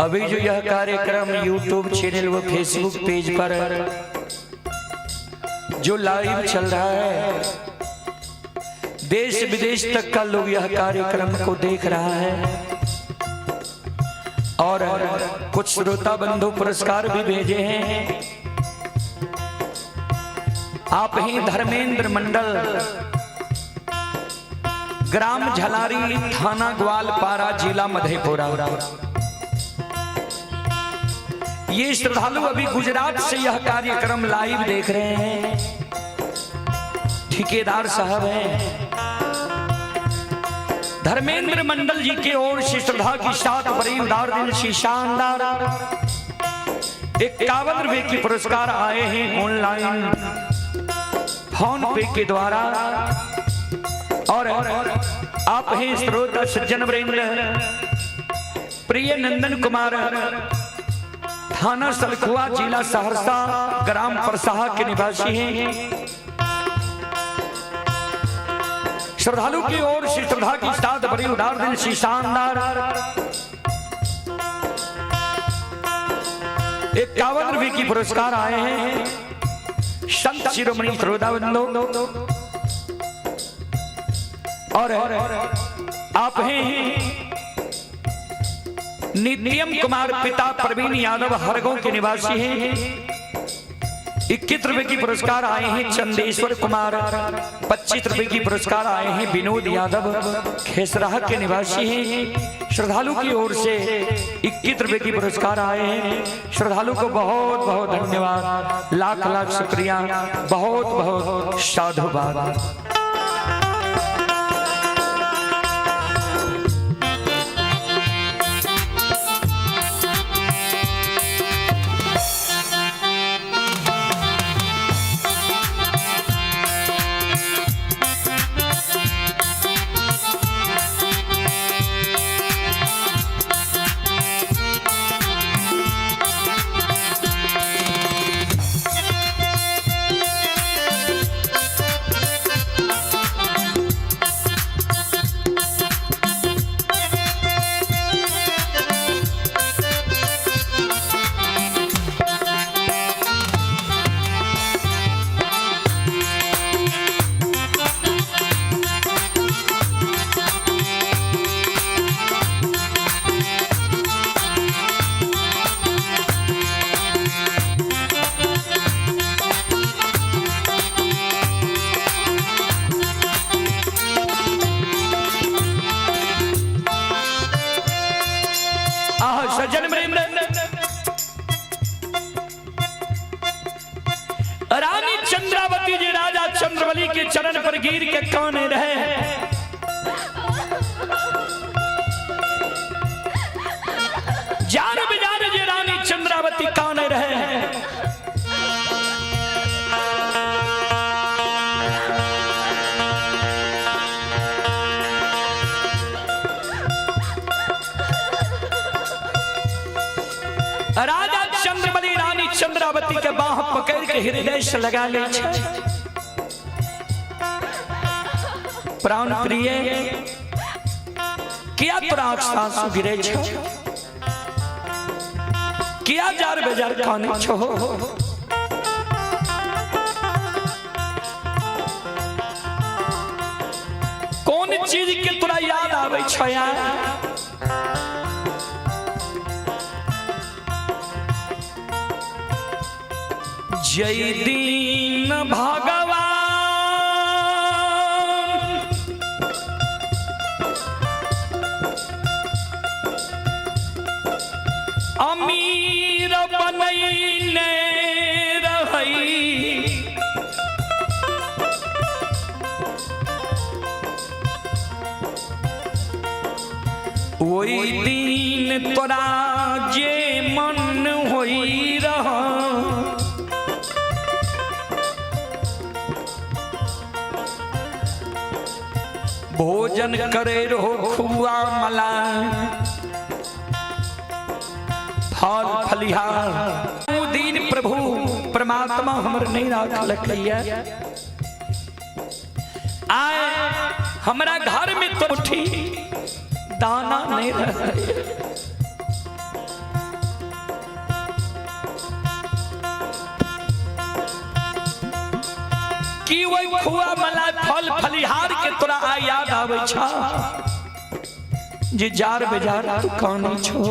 अभी जो यह कार्यक्रम YouTube चैनल व फेसबुक पेज पर जो लाइव चल रहा है, देश विदेश तक का लोग यह कार्यक्रम को देख रहा है और कुछ श्रोता बंधु पुरस्कार भी भेजे हैं। आप ही धर्मेंद्र मंडल, ग्राम झलारी, थाना ग्वालपारा, जिला मधेपुरा। ये श्रद्धालु अभी गुजरात से यह कार्यक्रम लाइव देख रहे हैं। ठेकेदार साहब हैं धर्मेंद्र मंडल जी की ओर से श्रद्धा की साथ बड़ी उदार दिल से शानदार 51 रुपए के पुरस्कार आए हैं ऑनलाइन फोन पे के द्वारा। और आप हैं श्रोता सज्जन वृंद, प्रिय नंदन कुमार, थाना सलखुआ, जिला सहरसा, ग्राम परसाहा के निवासी हैं। श्रद्धालु की ओर से श्रद्धा की साथ बड़ी उदार दिल से शानदार 51 की पुरस्कार आए हैं संत शिरोमणि श्रोताबंदो और आप हैं नित्यम कुमार पिता प्रवीण यादव हरगों के निवासी हैं। 21 रुपए की पुरस्कार आए हैं चंदेश्वर कुमार। 25 रुपए की पुरस्कार आए हैं विनोद यादव खेसराह के निवासी हैं। श्रद्धालु की ओर से 21 रुपए की पुरस्कार आए हैं। श्रद्धालु को बहुत बहुत धन्यवाद, लाख लाख शुक्रिया, बहुत बहुत साधुवाद। सज्जन वृंद, रानी चंद्रावती जी राजा चंद्रबली के चरण पर गिर के काने रहे। जान बिजान जी रानी चंद्रावती काने रहे। राजा चंद्रबली रानी चंद्रावती के बाह पकड़ के हृदय से लगा ले। प्राण प्रिय किया तोरा आंसू गिरे छो, किया जार बेजार काने छो। कौन चीज के तोरा याद आवे छो यार? जय दीन भगवान अमीर बनैने रहई, वही दिन तोरा जे मन होई रहा। भोजन करे रहो खुआ मला फल फलिहार। दीन प्रभु परमात्मा हमर नहीं रखलकैया। आए हमरा घर में तो उठी दाना नहीं रहे। कि वही खुआ मला फल फलिहार के तोरा आ याद आवे छा जे जार बेजार तू काने छो।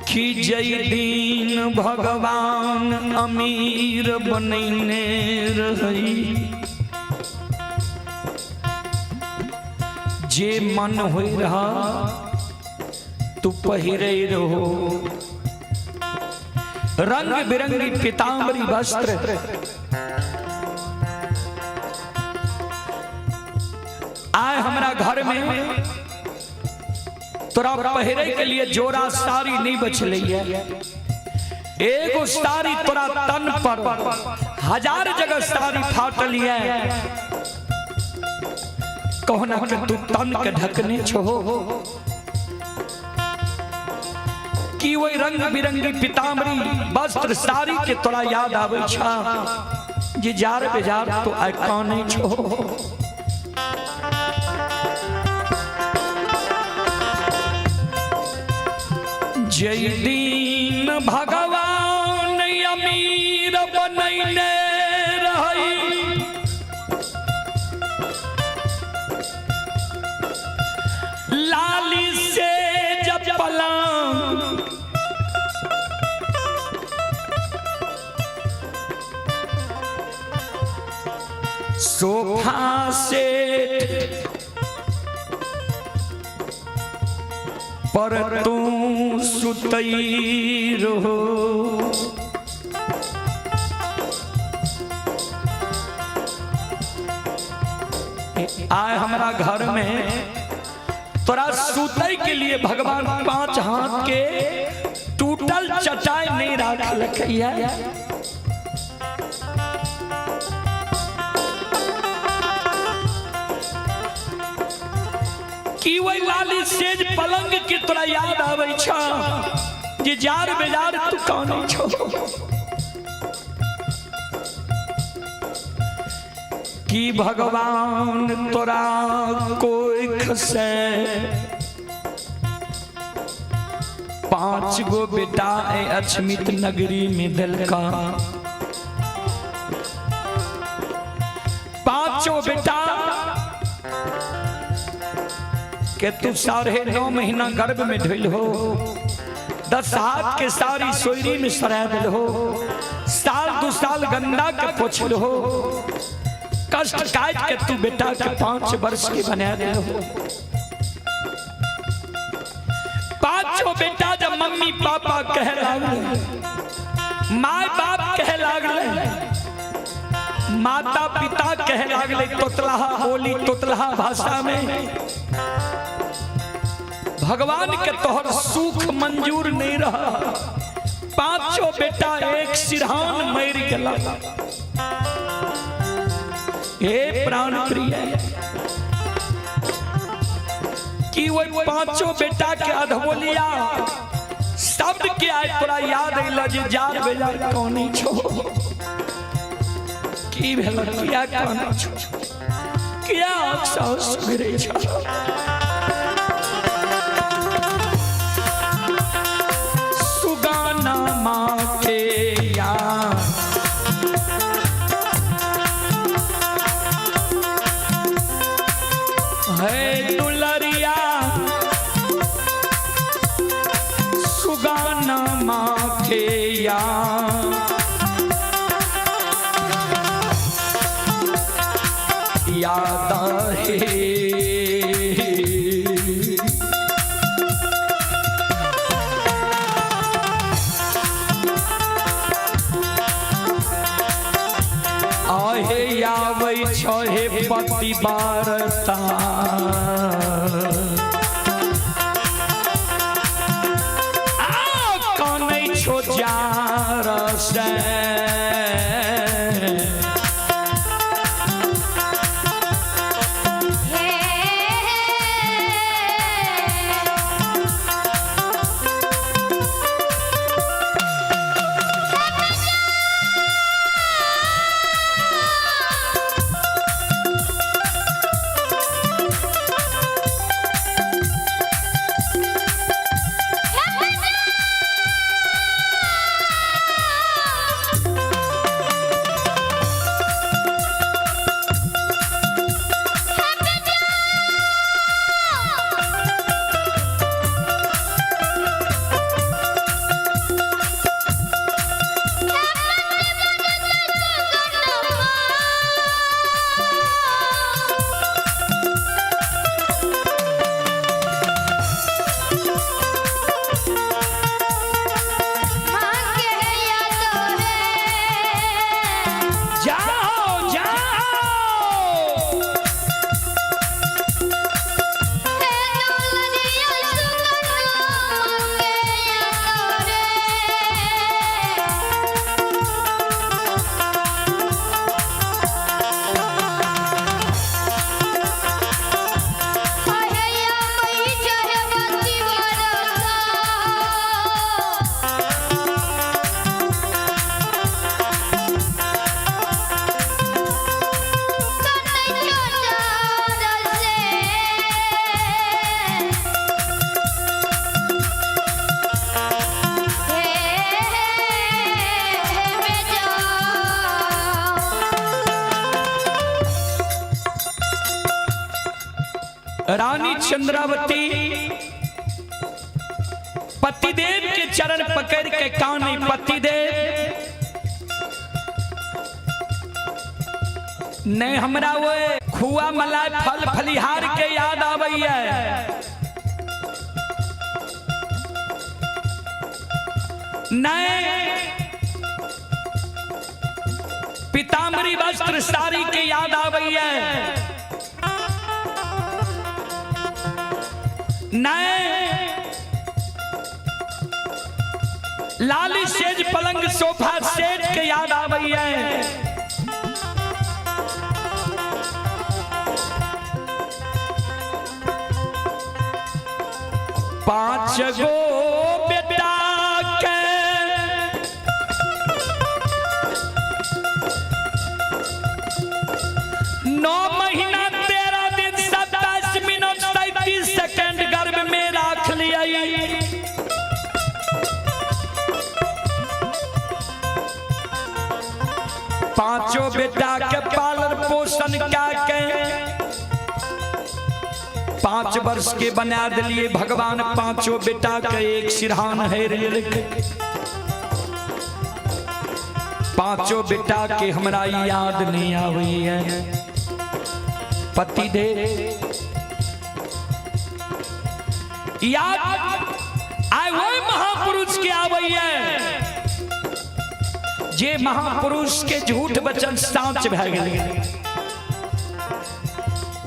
कि जय दीन भगवान अमीर बनैने रही, जे मन होई रहा तू पहिरे रहो। रंग बिरंगी पीतांबरी वस्त्र आए हमरा घर में। तोरा पहिरे के लिए जोड़ा साड़ी नहीं बचले। एगो साड़ी तोरा तन पर 1000 जगह साड़ी फाटल है। कहना कि तू तन के ढकने छो। कि वही रंग बिरंगी पीतांबरी वस्त्र साड़ी के तोरा याद आवे छा जे जार बेजार तो आकाने छो। जय दीन भगवान अमीर बनैले रही, लाली से जब पलंग सोफा सेट पर तू सुतई रहो, आए हमारा घर में तोरा सुतई के लिए भगवान 5 हाथ के टूटल चटाई नहीं रखल कि वही लाली सेज पलंग की तोरा याद आवे छा जे जार बेजार तू काने छो, कि भगवान तोरा कोई खसे 5 गो बेटा अछमित नगरी में दिल का, 5 बेटा के तू 9.5 महीना गर्भ में ढल हो, 10 हाथ के सारी सोयरी में सरा दिल हो, 1-2 साल गंदा के पोछल हो, कष्ट काट के तू बेटा के 5 वर्ष के बना दिल हो। 5 बेटा जब मम्मी पापा कह लागले, माय बाप कह लागले, माता पिता कह लागले, तोतलाहा बोली तोतलाहा भाषा में, भगवान के तोहर सुख मंजूर नहीं रहा, 5 बेटा एक सिरहान मर गला। हे प्राण प्रिय, कि वो 5 बेटा के अधबोलिया शब्द के आए तोरा याद अइला जे जार बेजार कौनी छो, की भेल किया कौनी छो, किया अफसोस गिरे छो, माँ के यार है दुलरिया, सुगाना माँ के यार याद है, आवे छहे पति बारता, कौन छो जार से रानी चंद्रावती पतिदेव के चरण पकड़ के काने, पतिदेव ने हमरा वो खुआ मलाई फल फलिहार के याद आबैया। नहीं पीताम्बरी वस्त्र साड़ी के याद आबैया। नहीं लाली सेज पलंग सोफा सेट के याद आबैया। पांच गो बेटा के 9 महीना 13 दिन 27 मिनट 37 सेकंड गर्भ में रख लिया। पांचों बेटा के पालन पोषण करके 5 वर्ष के बना दिलिए भगवान। पांचों बेटा के एक सिरहान है रे। पांचों बेटा के हमरा याद नहीं आई है। पति दे याद आए वो महापुरुष के आवे है जे महापुरुष के झूठ वचन साच भए गेल।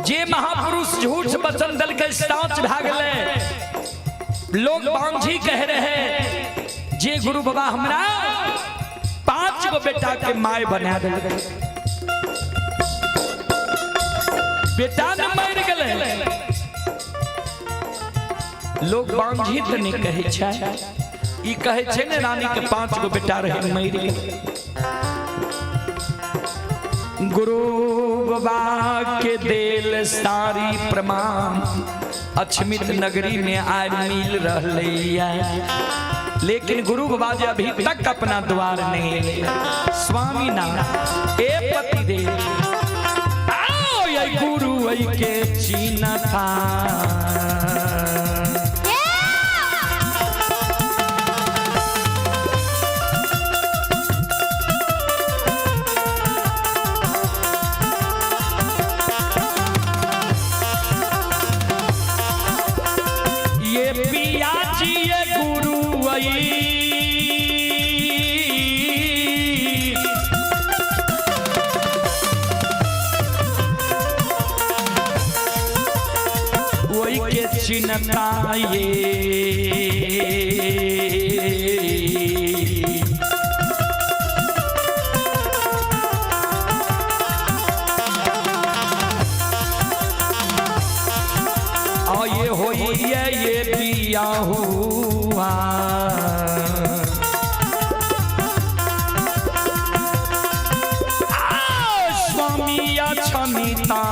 जे महापुरुष झूठ वचन दल के साच भए गेल। लोग बांझी कह रहे जे गुरु बाबा हमरा 5 गो बेटा के माय बना दे। बेटा न मर गेले। लोग बांझी त नहीं कहे छै, ई कहे छै ने रानी के 5 गो बेटा रहे मर गेले। गुरु बाबा के देल सारी प्रमाण अछमित नगरी में आय मिल रही। लेकिन गुरु बाबा जी अभी तक अपना द्वार नहीं। स्वामी नाम ए पति दे आओ ये गुरु आई के चीना था। ये पिया जी ये गुरु आई वही के चिन्हता ये। ये हो ये पिया हुआ स्वामी क्षमिता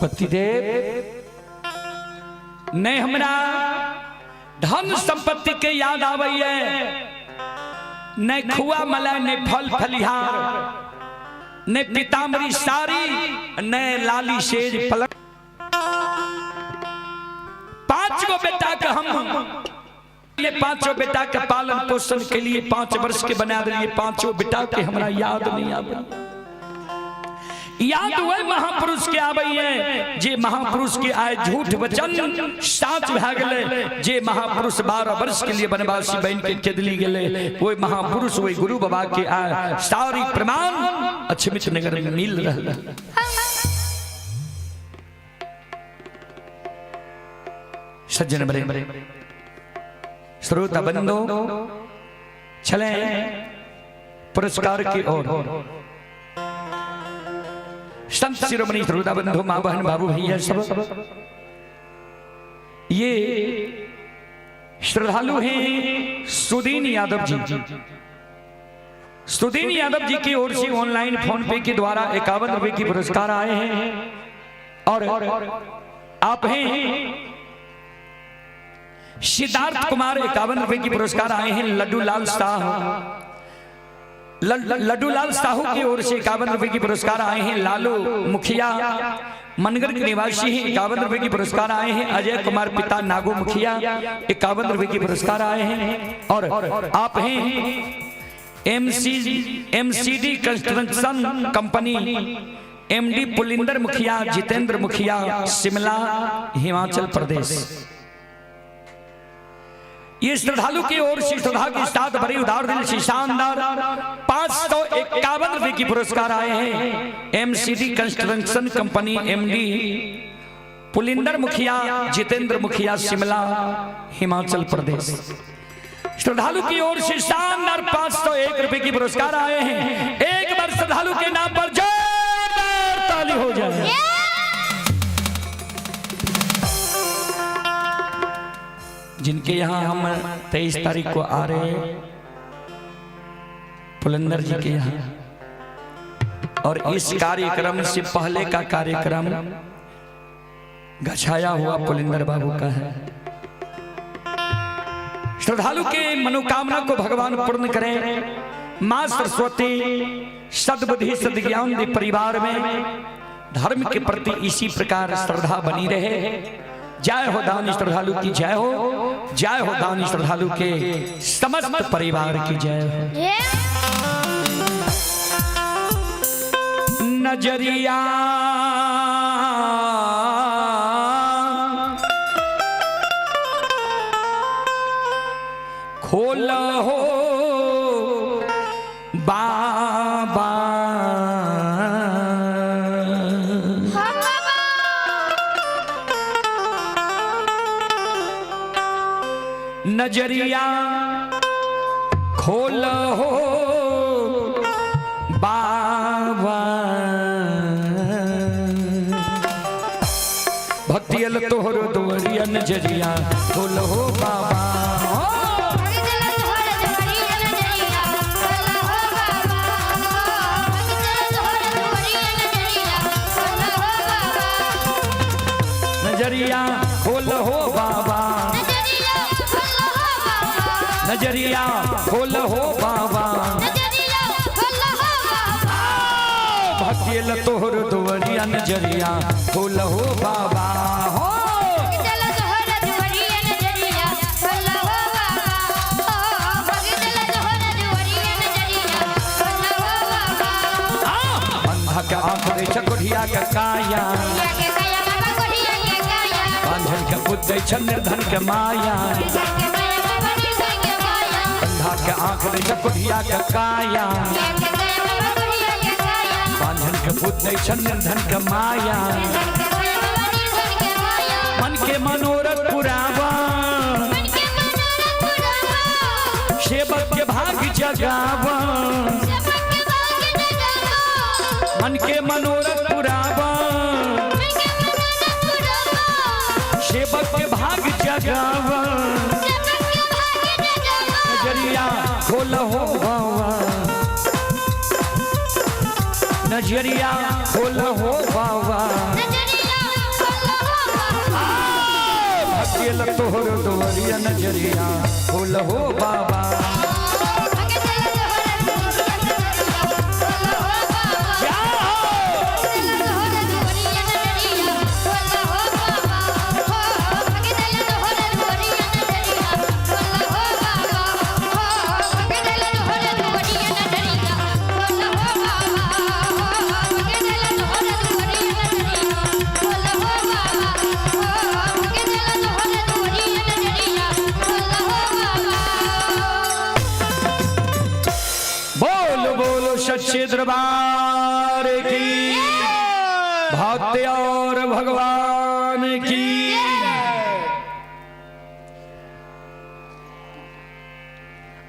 पतिदेव ने हमरा धन संपत्ति के याद आवे। न खुआ मलाई ने फल फलिहार न पीताम्बरी साड़ी न लाली सेज पलंग। 5 गो बेटा के हम लिए पांचों बेटा के पालन पोषण के लिए 5 वर्ष के बना दिए। पांचों बेटा के हमरा याद नहीं आवे। याद हुए महापुरुष के आवे है, जे महापुरुष के आए झूठ वचन साच भ गेले। जे महापुरुष 12 वर्ष के लिए वनवासी बन के केदली गेले, वो महापुरुष वो गुरु बाबा के आए सारी प्रमाण अछमित नगर में मिल रहा। सज्जन बरे श्रोता बंधो चले पुरस्कार की ओर। संत शिरोमणि श्रोता बंधु मां बहन बाबू भैया सब ये श्रद्धालु हैं सुदीन यादव जी। सुदीन यादव जी की ओर से ऑनलाइन फोन पे के द्वारा 51 रुपए की पुरस्कार आए हैं। और आप हैं सिद्धार्थ कुमार 51 रुपए की पुरस्कार आए हैं। लड्डूलाल साहू लड्डूलाल साहू की ओर से 51 रुपए की पुरस्कार आए हैं। लालू मुखिया मनगर के निवासी हैं, 51 रुपए की पुरस्कार आए हैं। अजय कुमार पिता नागू मुखिया 51 रुपए की पुरस्कार आए हैं। और आप हैं एमसीडी कंस्ट्रक्शन कंपनी एमडी पुलिंदर मुखिया जितेंद्र मुखिया शिमला हिमाचल प्रदेश। ये श्रद्धालु की ओर से श्रद्धा के साथ बड़ी उदार दिल से शानदार 551 रुपए की पुरस्कार आए हैं। एमसीडी कंस्ट्रक्शन कंपनी एमडी पुलिंदर मुखिया जितेंद्र मुखिया शिमला हिमाचल प्रदेश। श्रद्धालु की ओर से शानदार 501 रुपए की पुरस्कार आए हैं। एक बार श्रद्धालु के नाम पर जोरदार ताली हो जाए। जिनके यहाँ हम 23 तारीख को आ रहे हैं पुलिंदर जी के यहाँ, और इस कार्यक्रम से पहले का कार्यक्रम गछाया हुआ पुलिंदर बाबू का है। श्रद्धालु के मनोकामना को भगवान पूर्ण करें। मां सरस्वती सद्बुद्धि सद्ज्ञान दे परिवार में धर्म के प्रति इसी प्रकार श्रद्धा बनी रहे। जय हो दानी श्रद्धालु की जय हो, जय हो दानी श्रद्धालु के समस्त परिवार की जय हो। नजरिया खोल हो बाबा, नजरिया खोल हो बाबा। भक्तियल तोहर दुआरिया नजरिया खोल हो बाबा। नजरिया खोल हो बाबा, नजरिया खोल हो बाबा। भक्तियल तोहर दुआरिया नजरिया खोल हो बाबा। अंधा के आंख दे चकोढ़िया के काया, बांधन के बुद्धि छ निर्धन के माया। अंधा के आंख दे चकोढ़िया के काया, बांधन के बुद्धि छ निर्धन के माया। मन के मनोरथ पुरावा, सेवक के भाग जगावा। मन के मनोरथ पुरावा, सेवक के भाग जगावा। नजरिया खोल हो बाबा, नजरिया खोल हो बाबा। भक्तियल तोहर दुआरिया नजरिया खोल हो बाबा। दरबार की, भक्त और भगवान की।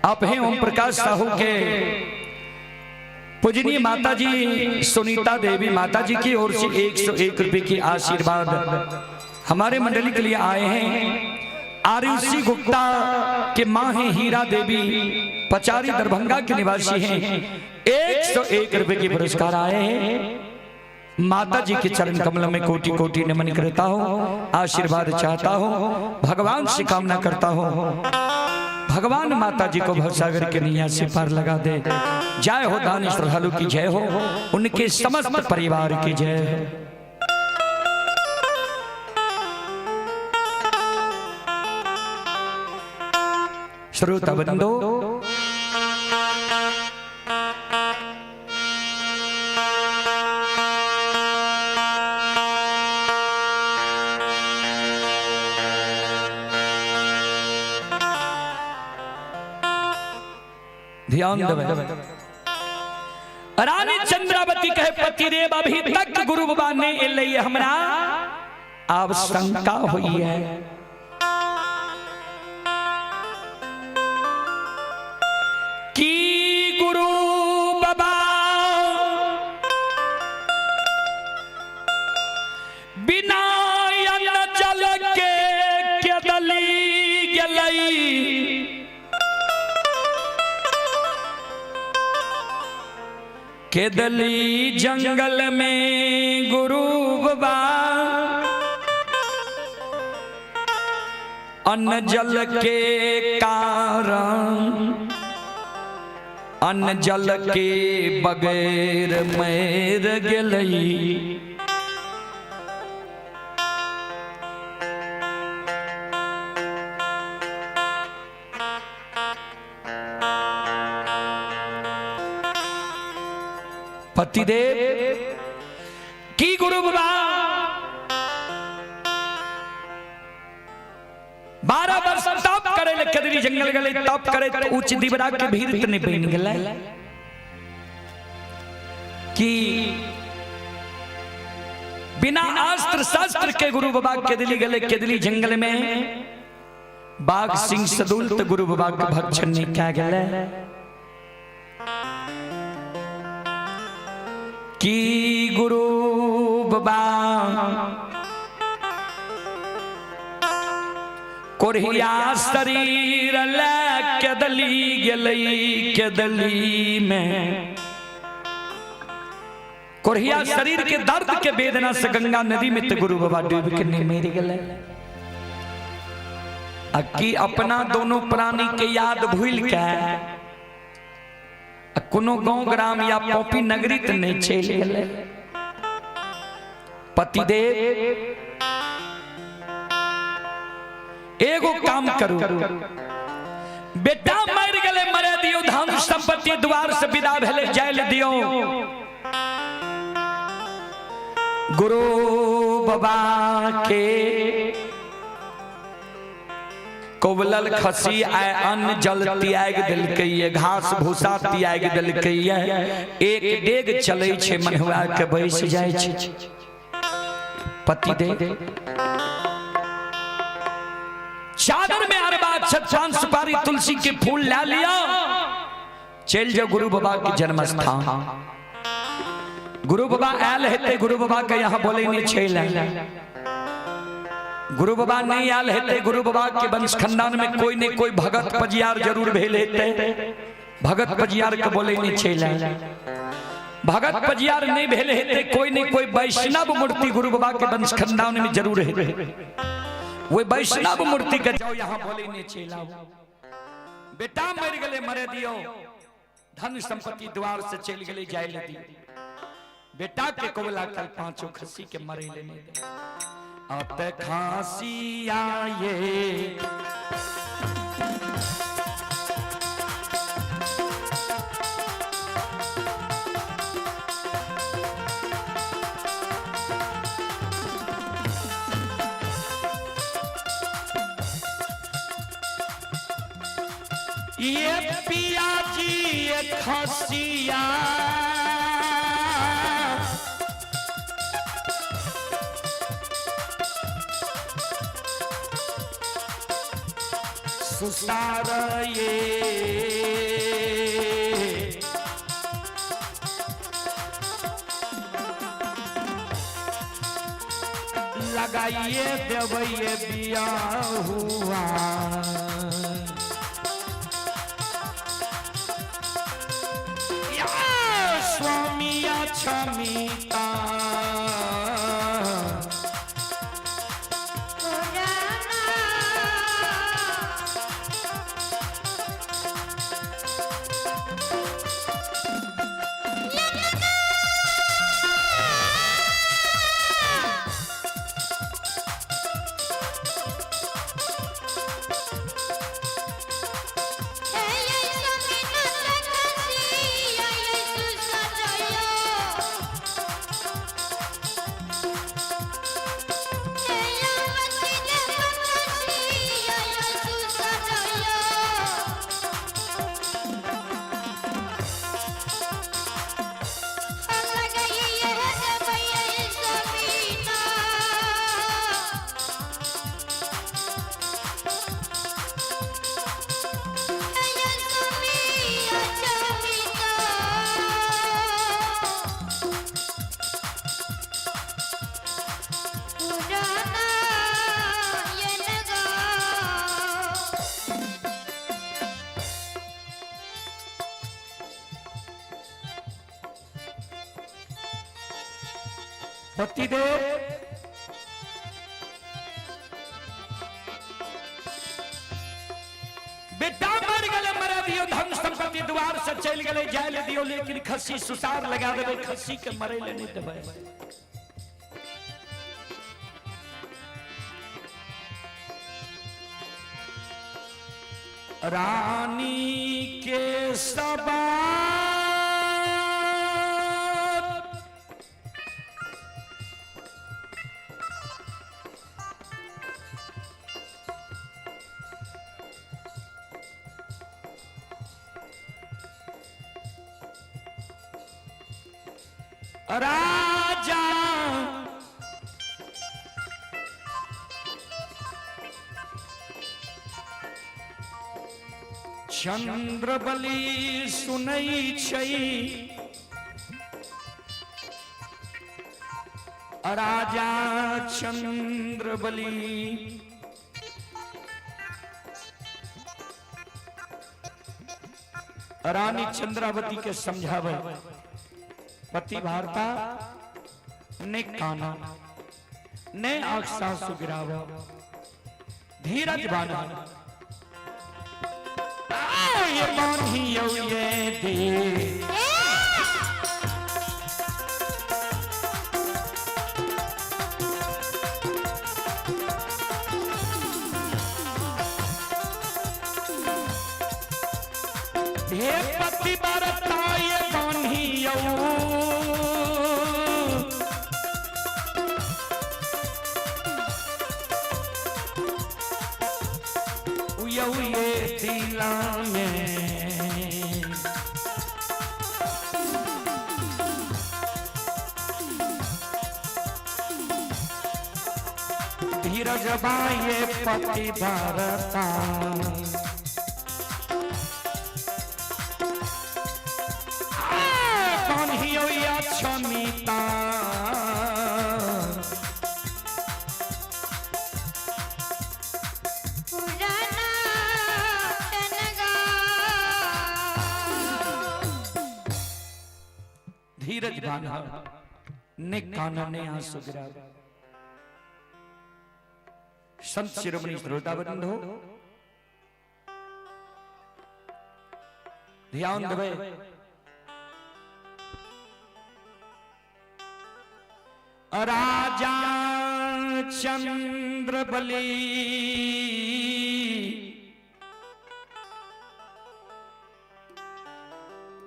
आप हैं ओम प्रकाश साहू के पूजनीय माता जी सुनीता देवी माता जी की ओर से 101 रुपए की आशीर्वाद हमारे मंडली के लिए आए हैं। आरुषि गुप्ता के मां हैं हीरा देवी, पचारी दरभंगा के निवासी हैं। 101 रुपए के पुरस्कार आए हैं। माता जी के चरण कमल में कोटि कोटि नमन करता हूँ, आशीर्वाद चाहता हूँ, भगवान से कामना करता हूँ भगवान माता जी को भवसागर के नैया से पार लगा दे। जय हो दान श्रद्धालु की जय हो, उनके समस्त परिवार की जय हो। श्रोता बंदो, ध्यान देवे। रानी चंद्रावती कहे पति देव अभी तक गुरु बाबा ने लिए हमरा अब शंका हुई है। कि गुरु बाबा बिना अन्न जल के केदली गेलई, केदली जंगल में गुरु बाबा अन्न जल के कारण, अन्न जल के बगैर मर गेलई। पतिदेव की गुरु बाबा 12 वर्ष तप करे ले केदली जंगल गले, तप करे तो उच्च दिवरा के भीतर इतने बन गला कि बिना अस्त्र शस्त्र के गुरु बाबा केदली गले, केदली जंगल में बाघ सिंह सदुल्त गुरु बाबा के भक्षण ने क्या गला कि गुरु बाबा कोरिया शरीर ले केदली गेलई, केदली में कोरिया शरीर के दर्द के वेदना से गंगा नदी में तो गुरु बाबा डूब के नहीं मर गए। कि अपना दोनों प्राणी के याद भूल के कोनो गांव ग्राम या पोपी नगरी तो नहीं चल गए। पतिदेव एगो काम करू, बेटा मर गए मरे दियो, धन संपत्ति द्वार से विदा भेले जाय दियो। गुरु बाबा के कोवलल खसी आय अन्न जल त्याग दिलकैये, घास भूसा त्याग दिलकैये, एक डेग चलै छे मनहुआ के बैस जाय छे। पति दे चादर में अरबा छछान सुपारी तुलसी के फूल ला लिया, चल जाओ गुरु बाबा के जन्म स्थान। गुरु बाबा आयल हेते, गुरु बाबा के यहाँ बोले नहीं छेला, गुरु बाबा नहीं आयल हेते, गुरु बाबा के वंश खानदान में कोई ने कोई भगत पजियार जरूर भेल हेते, भगत पजियार के बोले नहीं छेला। भगत पजियार नहीं भेल हेते, कोई ने कोई वैष्णव मूर्ति गुरु बाबा के वंश खानदान में जरूर है, वो वैष्णव मूर्ति के जाओ यहाँ बोले नहीं छेला। बेटा मर गले मरे दियो, धन संपत्ति द्वार से चल गले जाय ले दियो। बेटा के कोवला कल पांचों खसी के मरे लेने दे। अब खांसी आए ये पिया जी ये खांसी आए सुसार ये लगाइए देवैये बिया हुआ स्वामी क्षमिता पतिदेव बेटा मर गए मरा दियो धन संपत्ति द्वार से चल गए जाल दियो लेकिन खस्सी सुसार लगा देवे खस्सी के मरे ले नहीं देवे रानी के सबा राजा चंद्रबली सुनई छई राजा चंद्रबली रानी चंद्रावती के समझावे पति भारता ने काना ने आक्सा सुगिराव धीरज बाना ये बानी ये दे हे पति भारता ये बानी ये दिला में धीरज बाये पति भारता कौन ही या क्षमिता धीरज बांधा ने काना ने आंसू गिरा संत शिरोमणि श्रोता बंधु ध्यान देवे राजा चंद्रबली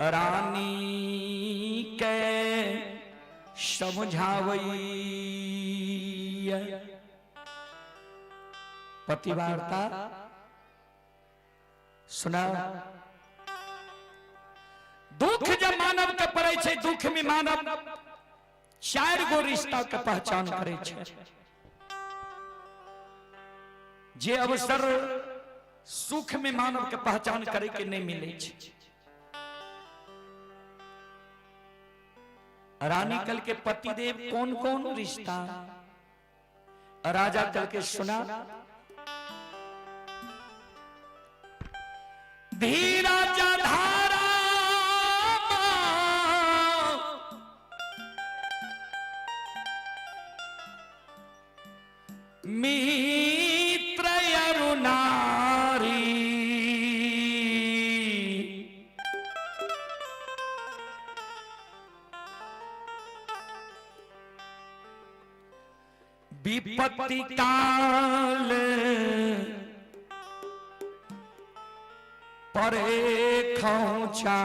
रानी के समझावई पतिवार्ता सुना दुख जब मानव के पड़े छे दुख में मानव चार गो रिश्ता के पहचान करे छे जे अवसर सुख में मानव के पहचान करे के नहीं मिले छे। रानी कल के पतिदेव कौन कौन रिश्ता, राजा कल के सुना, धीरज धारा मित्र अरुणारी, विपत्ति काल परे खौचा,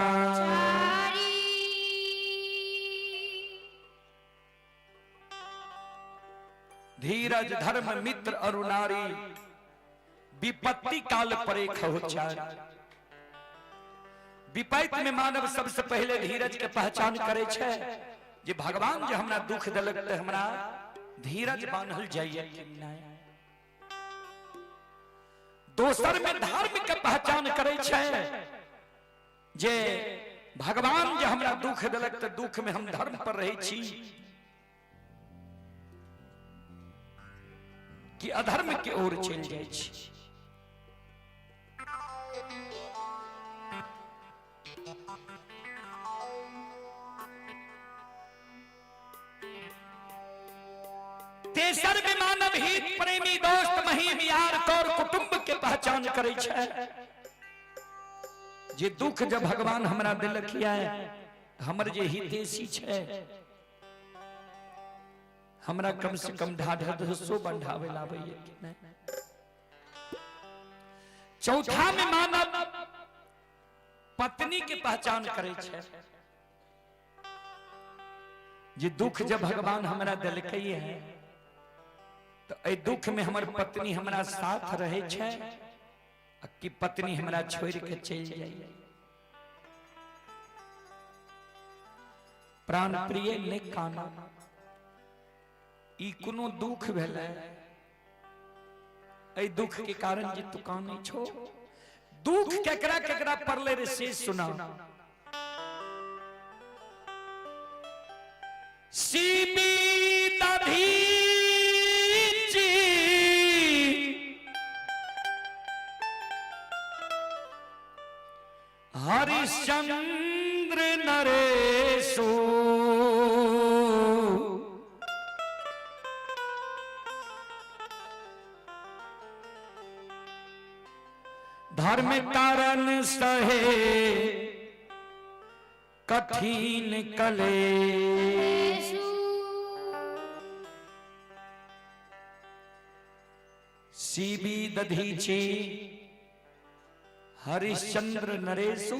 धीरज धर्म मित्र अरुणारी, विपत्ति काल परे खौचा। विपत्ति में मानव सबसे पहले धीरज के पहचान करे छे, जे भगवान जे हमरा दुख देलक त हमरा धीरज बांधल जाइए। दोसर में धर्म के पहचान करे छे, जे भगवान जे हमरा दुख देलक त दुख में हम धर्म पर रहे छी कि अधर्म के ओर चल जाए छी। तेसर में मानव हित प्रेमी दोस्त महीम यार और कुटुंब के पहचान करे छे, जे दुख जब भगवान हमरा दिलक है, हमर जे हितेशी छे हमरा कम से कम ढाढो बंधावे लावे कि नहीं। चौथा में मानव पत्नी के पहचान करे छे, जे दुख जब भगवान हमरा दिलक है तो ए दुख में हमर पत्नी हमरा साथ रहे छे कि पत्नी हमरा छोड़ के चल जाए। प्राण प्रिय ने काना ई कोनो दुख भेले, ए दुख के कारण जे तू कानी छो, दुख केकरा केकरा पड़ले रे से सुना। सीबी दधी हरिश्चंद्र नरेशो, धर्म कारण सहे कठिन कलेश, सीबी दधीची हरिश्चंद्र नरेशु,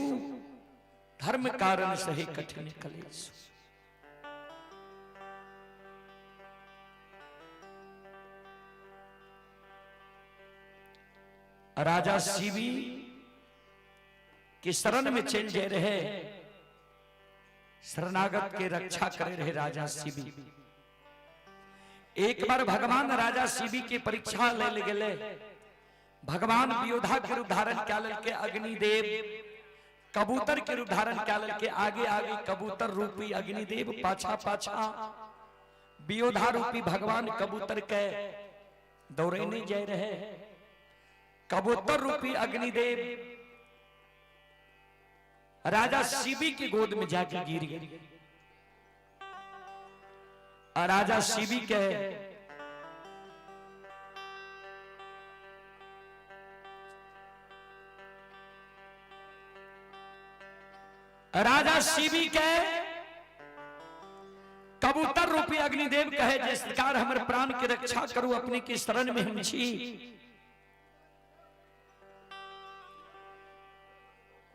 धर्म कारण सहे कठिन कलेश। राजा सीबी के शरण में चल जाए रहे, शरणागत के रक्षा करे रहे राजा सीबी। एक बार भगवान राजा सीबी की परीक्षा ले गए, भगवान वियोधा के रूप धारण के अग्निदेव कबूतर के रूप धारण के आगे आगे कबूतर रूपी अग्निदेव, पाछा पाछा वियोधा रूपी भगवान कबूतर के दौड़ने जा रहे। कबूतर रूपी अग्निदेव राजा सीबी की गोद में जाके गिर गए। राजा सीबी के कबूतर रूपी अग्निदेव कहे, जे सरकार हमर प्राण के रक्षा करू, अपने की शरण में हम छी।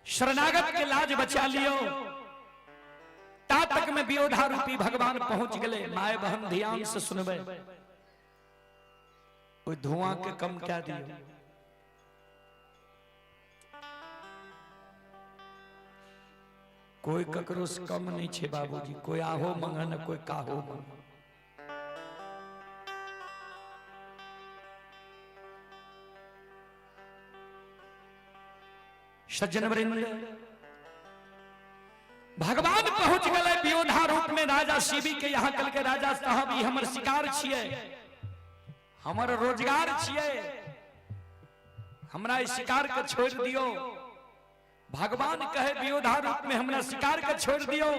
शरणागत के लाज बचा लियो। ता तक में वियोधा रूपी भगवान पहुंच गए। माए बहन ध्यान से सुनबे, कोई धुआं के कम क्या दियो। कोई ककरो से कम नहीं छे बाबूजी, कोई आहो मंगन कोई काहो मंगन। सज्जन वृंद, भगवान पहुंच गए वियोधा रूप में राजा शिवी के यहाँ। कल के राजा साहब ई हमर शिकार छिए, हमर रोजगार छिए, हमरा इस शिकार के छोड़ दियो। भगवान कहे वियोधा रूप में हमरा शिकार के छोड़ दियो।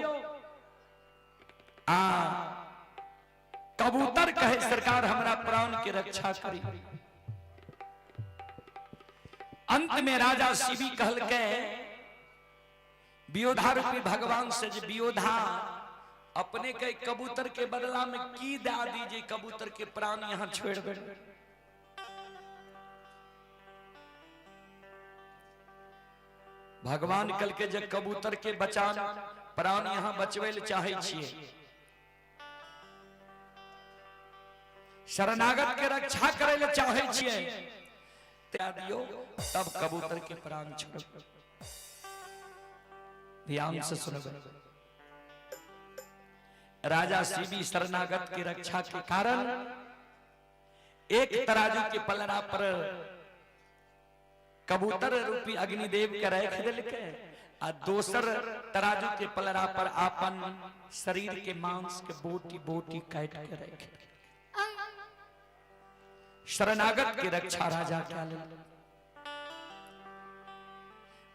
कबूतर कहे सरकार हमरा प्राण के रक्षा करी। अंत में राजा शिवी कहल के वियोधा रूपी भगवान से, वियोधा अपने के कबूतर के बदला में की दे दीजिए, कबूतर के प्राण यहां छोड़ दे। भगवान कल के जब कबूतर के बचान प्राण यहां बचवे चाहे छिए, शरणागत के रक्षा करे ले चाहे छिए, दियो तब कबूतर के प्राण छोड़। ध्यान से सुनो, राजा शिवी शरणागत की रक्षा के कारण एक तराजू के पलड़ा पर कबूतर रूपी अग्निदेव के रख दिलके, आ दोसर तराजू के पलड़ा पर आपन शरीर के मांस के बोटी बोटी काट के रख। शरणागत की रक्षा राजा क्या ले।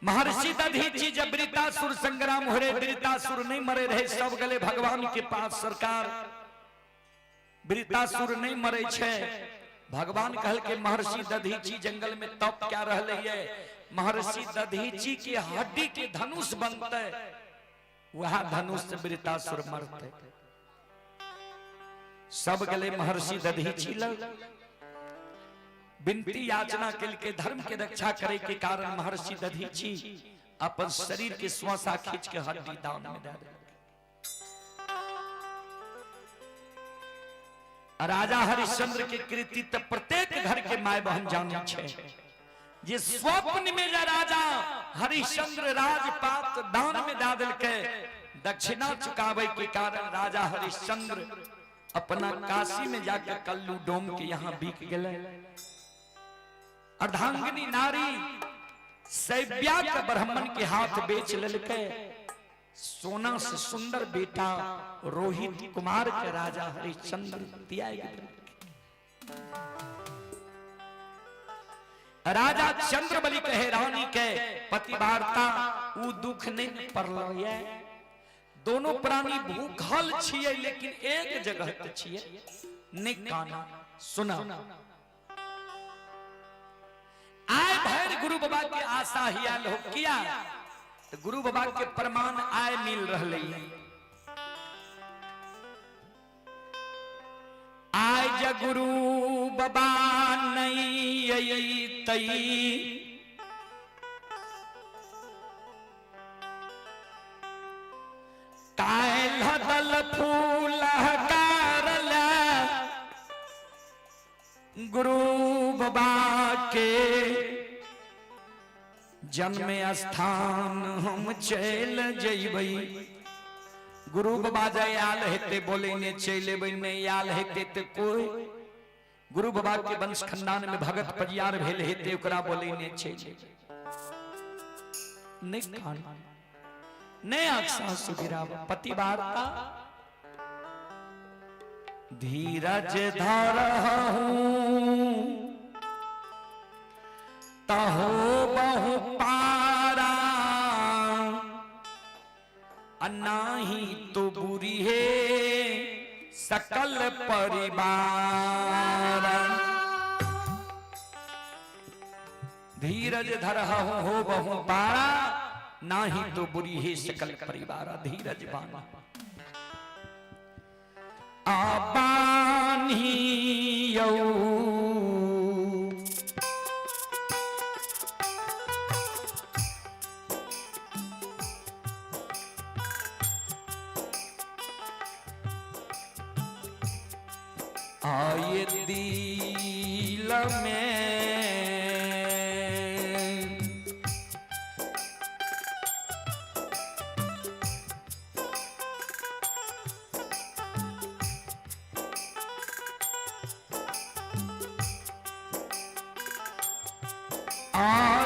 महर्षि दधीचि जब वृत्तासुर संग्राम हो रहे, वृत्तासुर नहीं मरे रहे, सब गले भगवान के पास। सरकार वृत्तासुर नहीं मरे छे। भगवान कहल के महर्षि दधीचि जंगल में तप क्या रहले है, महर्षि दधीचि के हड्डी के धनुष बनते, वह धनुष से वृत्तासुर मरते। सब गले महर्षि दधीचि लग विनती याचना के धर्म के रक्षा करे के कारण महर्षि दधीचि अपन शरीर के श्वासा खींच के हड्डी दान में दे दे। राजा हरिश्चंद्र के कृतित्व प्रत्येक घर के माय बहन जाने छे। जे स्वप्न में जा राजा हरिश्चंद्र राजपात दान में दे दिल के, दक्षिणा चुकावे के कारण राजा हरिश्चंद्र अपना काशी में जाकर कल्लू डोम के यहाँ बिक गए। अर्धांगिनी नारी सैव्या के ब्राह्मण के हाथ बेच लेके सोना से सुंदर बेटा रोहित कुमार के राजा हरिश्चंद्र दिया। राजा चंद्रबली कहे रानी के पतिवार्ता उ दुख नहीं पड़ल। दोनों प्राणी भूखल छिए लेकिन एक जगह पे छिए। निकाना सुना आय भैर गुरु बाबा के आशा हिया लो किया, तो गुरु बाबा के प्रमाण आय मिल रहे हैं। आय ज गुरु बाबा नहीं तई, कायल दल फूल कारला गुरु बाबा के जन्म स्थान हम चल जइबई। गुरु बाबा जय आल हेते बोले ने चलेबई में आल हेते ते कोई गुरु बाबा के वंश खानदान में भगत परियार भेल हेते ओकरा बोले ने चले निकान ने अक्सा सुगिरा पतिवार्ता धीरज धरहूं तहो बहु पारा, अन्नाही तो बुरी है सकल परिवार। धीरज धरहूं हो बहु पारा, नाही तो बुरी है सकल परिवार। धीरज बाना आबानी आये दिल में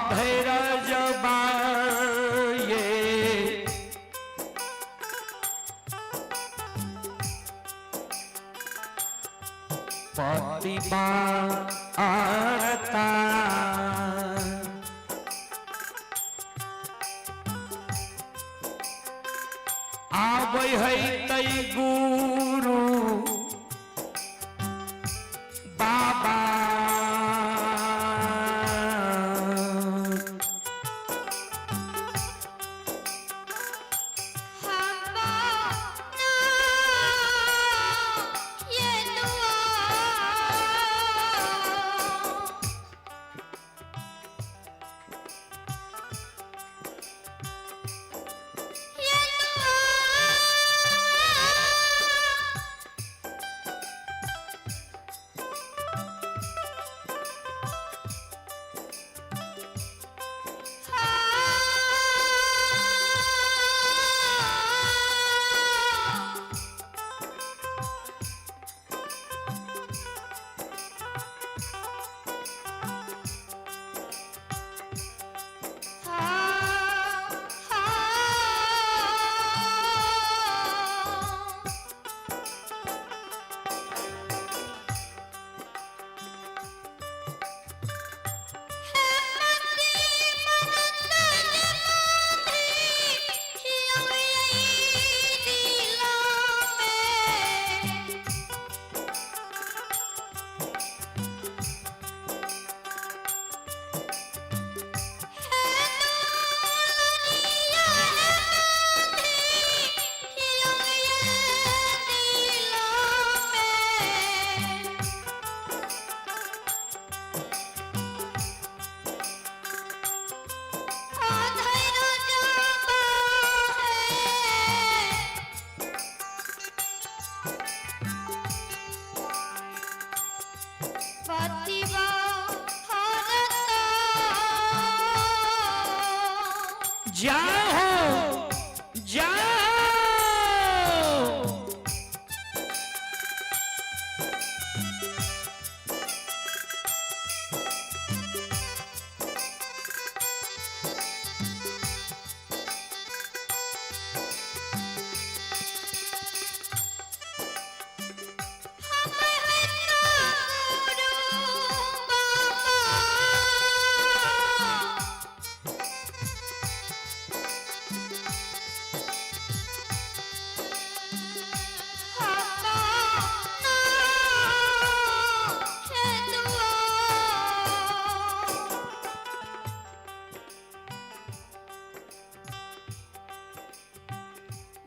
धैर्य जबान पति वार्ता आबै है तै गुरु बाबा जाओ जाओ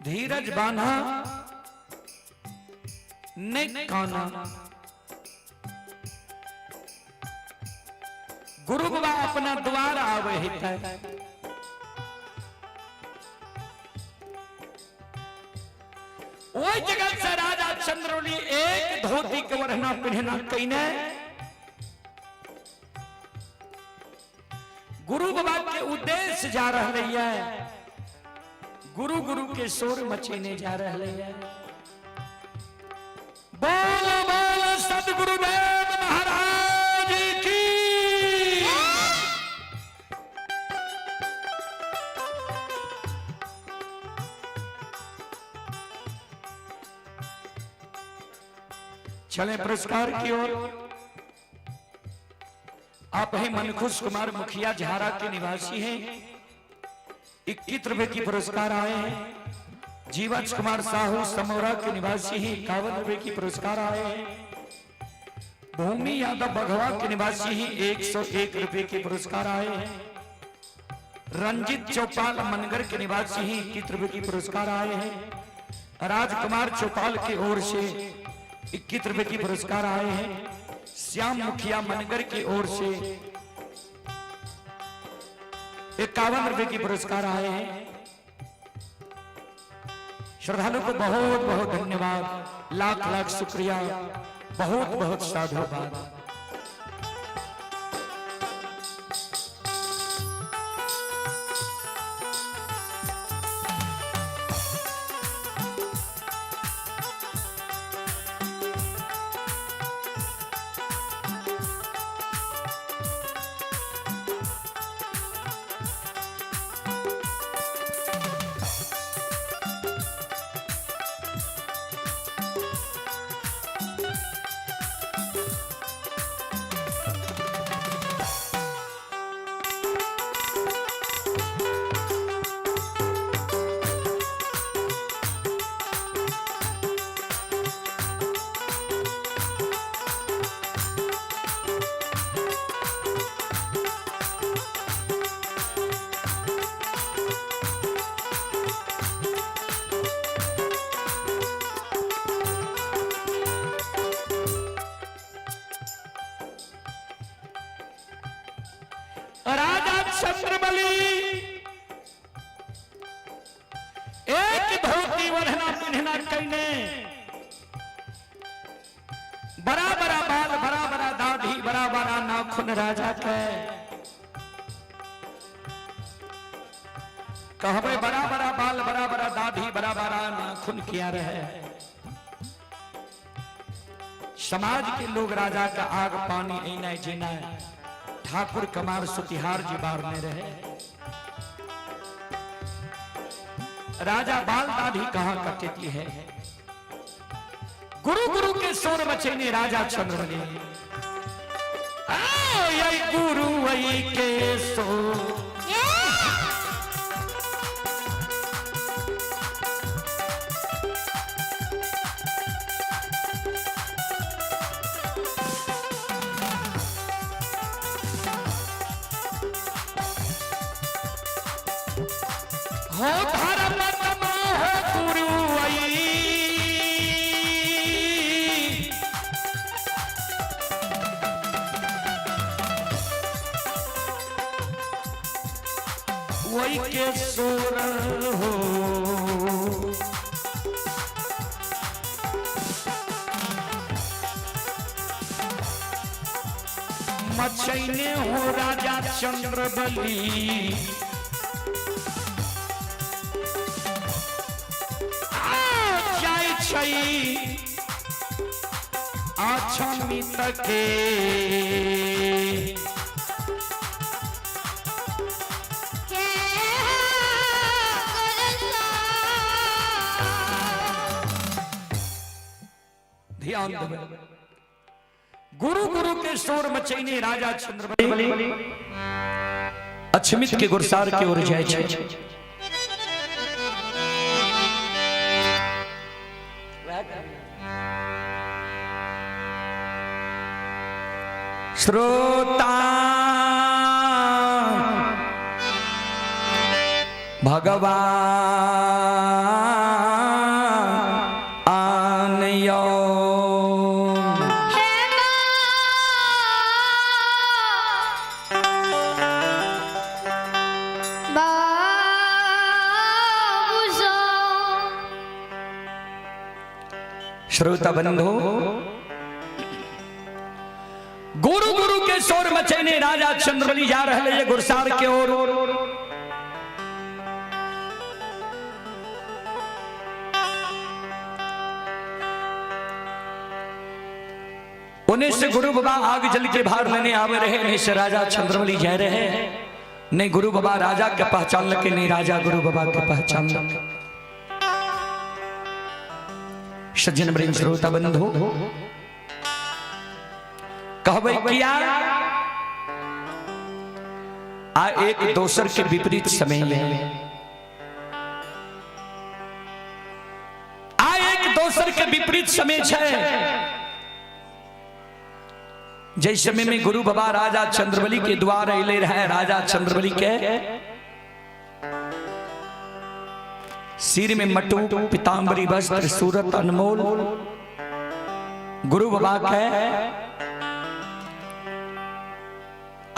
धीरज बांधा ने काना गुरु बाबा अपना द्वार आवे है वो जगत से राजा चंद्रौली एक धोती के वरना पहना कईने गुरु बाबा के उद्देश्य जा रहे है गुरु गुरु के शोर मचीने जा रहे हैं बोल बोल सतगुरुदेव महाराज की चले पुरस्कार की ओर आप हैं मनखुश कुमार मुखिया झारा के निवासी हैं 21 रुपए की पुरस्कार आए हैं जीवच कुमार साहू समोरा के निवासी ही 51 रुपए की पुरस्कार आए हैं भूमि यादव बघवा के निवासी ही 101 रुपए के पुरस्कार आए हैं रंजित चौपाल मनगर के निवासी ही 21 रुपए की पुरस्कार आए हैं राजकुमार चौपाल की ओर से 21 रुपए की पुरस्कार आए हैं श्याम मुखिया मनगर की ओर से 51 रुपए की पुरस्कार आए हैं श्रद्धालु को बहुत बहुत धन्यवाद लाख लाख शुक्रिया बहुत बहुत साधुवाद राजा चंद्रबली एक धोती वरना पिन्हना कहने, बड़ा बड़ा बाल, बड़ा बड़ा दाढ़ी, बड़ा बड़ा नाखून राजा के कहबे, बड़ा बड़ा बाल, बड़ा बड़ा दाढ़ी, बड़ा बड़ा नाखून किया रहे। समाज के लोग राजा का आग पानी एना जीना, ठाकुर कमार सुतिहार जी बार में रहे। राजा बाल दाढ़ी कहां कटती है। गुरु गुरु के शोर बचे ने राजा चंद्रबली, यही गुरु वही के शोर। हो धर्म हो गुरु वही, वही के सोर हो। मचैने हो राजा चंद्रबली, अछमित के ध्यान देवे। गुरु गुरु के शोर मचैने राजा चंद्रबली अछमित के गुरसार की ओर जाय छै। श्रोता भगवान आनयो, श्रोता बंधु, गुरु गुरु के शोर मचैने राजा चंद्रबली जा रहे हैं गुरसार के ओर। उन्हें से गुरु बाबा आग जल के बाहर लेने आवे रहे, नहीं से राजा चंद्रबली जा रहे हैं। नहीं गुरु बाबा राजा के पहचान लगे, नहीं राजा गुरु बाबा के पहचान लगे। सज्जन वृंद श्रोता बंधु, कहबे किया आ एक दोसर के विपरीत समय में, आ एक दोसर के विपरीत समय है। जैसे समय में गुरु बाबा राजा चंद्रबली के द्वार अले रहे, राजा चंद्रबली के सिर में मटू पीताम्बरी वस्त्र सूरत अनमोल, गुरु बाबा के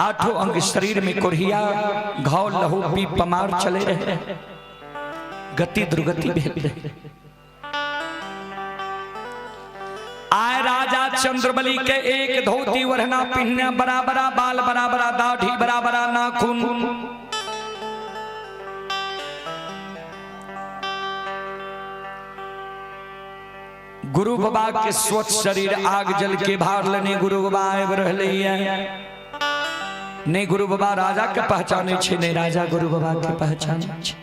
आठों अंग शरीर में कुरहिया घाव लहू पी पमार चले रहे, गति दुर्गति भेद रहे। आय राजा चंद्रबली के एक धोती वरना पिन्ने, बड़ा बड़ा बाल, बड़ा बड़ा दाढ़ी, बड़ा बड़ा नाखून। गुरु बाबा के स्वच्छ शरीर आग जल के भार लेने गुरु बाबा आब रहे। नहीं गुरु बाबा राजा के पहचाने छे, नहीं राजा गुरु बाबा के पहचाने छे।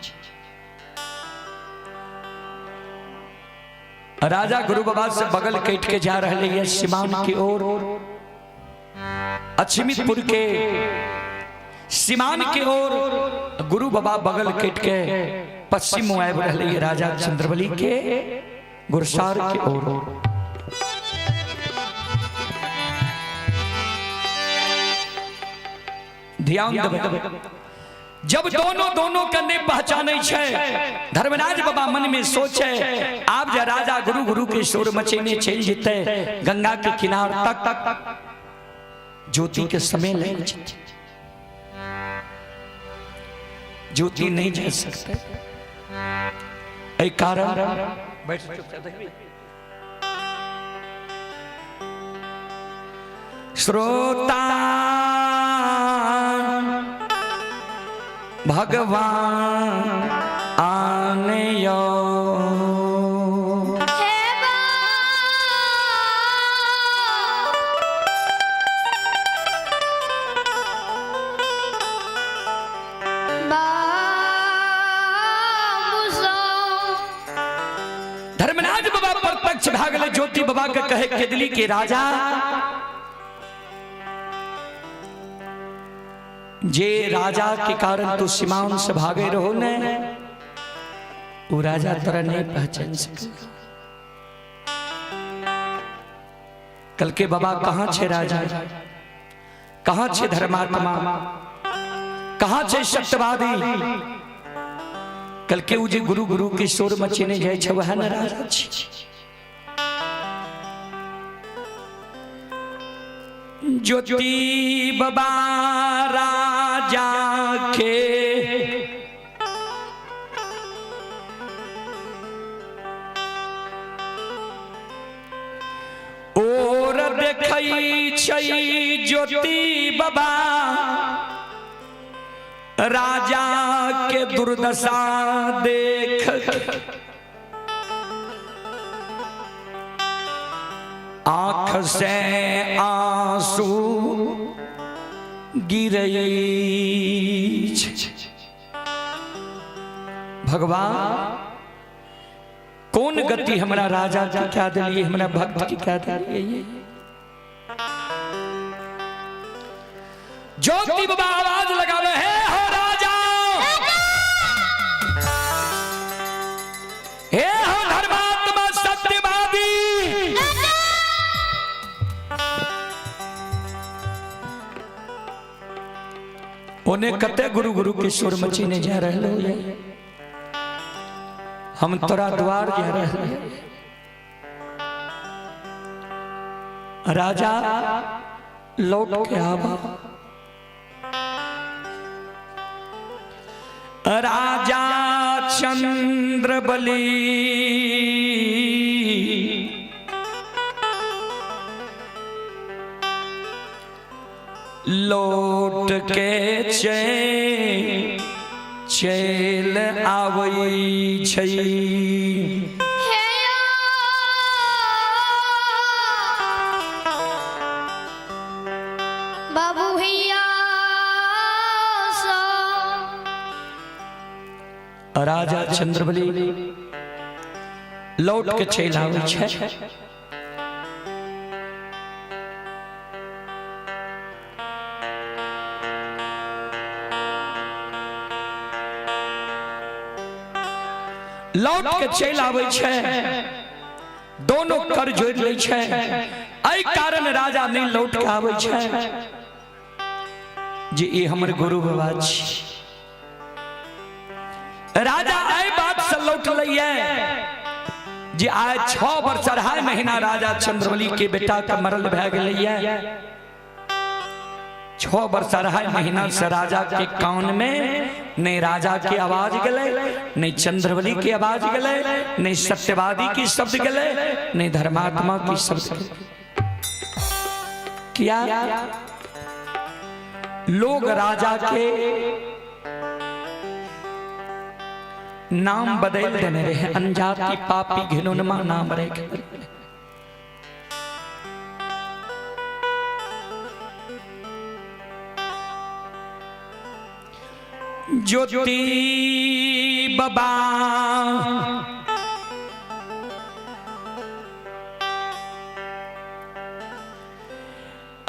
राजा गुरु बाबा से बगल कट के जा रहे हैं सीमान की ओर। अछमितपुर के सीमान की ओर गुरु बाबा बगल कट के पश्चिम आब रहे हैं राजा चंद्रबली के गुरसार की ओर। ध्यान देवे, जब दोनों कन्ने पहचाने छे, धर्मराज बाबा मन में सोचे आप जा राजा गुरु गुरु के शोर मचेने चल जेते गंगा के किनार तक ज्योति के समय ले। ज्योति नहीं जा सकते। एक कारण बैठ श्रोता भगवान आने धर्मराज बाबा प्रत्यक्ष भागले ज्योति बाबा के कहे केदली के राजा जे राजा के कारण तू सीमाओं से भागे रहो ने वो राजा तोरा नहीं पहचान सके। कल के बाबा कहाँ छे राजा, कहाँ छे धर्मात्मा, कहाँ छे सत्यवादी। कल के उजे गुरु गुरु के शोर मचीने जाए छे वह न राजा छे। ज्योति बाबा राजा के और देखई छई ज्योति बाबा राजा के दुर्दशा देख आँख से आंसू गिरई। भगवान कौन गति हमारा राजा की क्या दिलिए, हमारा भक्त की क्या दिलिए। ज्योति बाबा आवाज लगावे है हो राजा, हे हो धर्मात्मा सत्यवादी। उन्हें कते गुरु गुरु के सुर मचीने जा रहे हो, हम तोरा द्वार जा रहे हैं। राजा लौट के आवा। राजा चंद्रबली लौट के चैल आवई छई। बाबू भैया राजा चंद्रबली लौट के चैल आवई छई। लौट के चल आवे छे, दोनों कर जोड़ ले छे। एहि कारण राजा नहीं लौट के आवे छे जे ई हमर गुरु बाबा छी। राजा एहि बात से लौट लइए जे आज 6 वर्ष 2.5 महीना राजा चंद्रबली के बेटा का मरण भए गेलैया। 6 वर्ष 2.5 महीना से राजा के कान में नहीं राजा की आवाज गले, नहीं चंद्रबली की आवाज गले, नहीं सत्यवादी की शब्द गले, नहीं धर्मात्मा की शब्द गले। क्या लोग राजा के नाम बदल देने रहे, अनजाति पापी घिनौनमा नाम रहे। ज्योति बाबा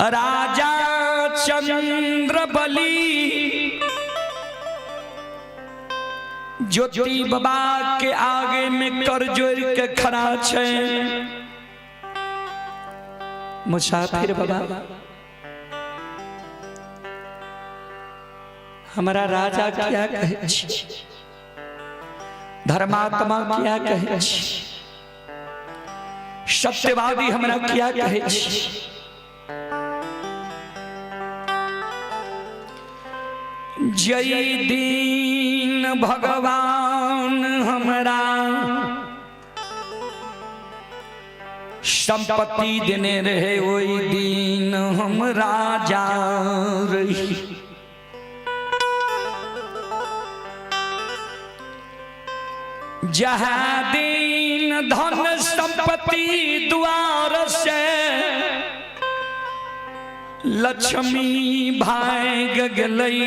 राजा चंद्रबली ज्योति बाबा के आगे में कर जोड़ के खड़ा छे। मुसाफिर बाबा हमारा राजा क्या कहे छी, धर्मात्मा क्या कहे छी, सत्यवादी हमरा क्या कहे छी। जय दीन भगवान हमरा संपत्ति देने रहे वही दिन हम राजा रही। जहाँ दिन धन संपत्ति द्वार से लक्ष्मी भाग गई,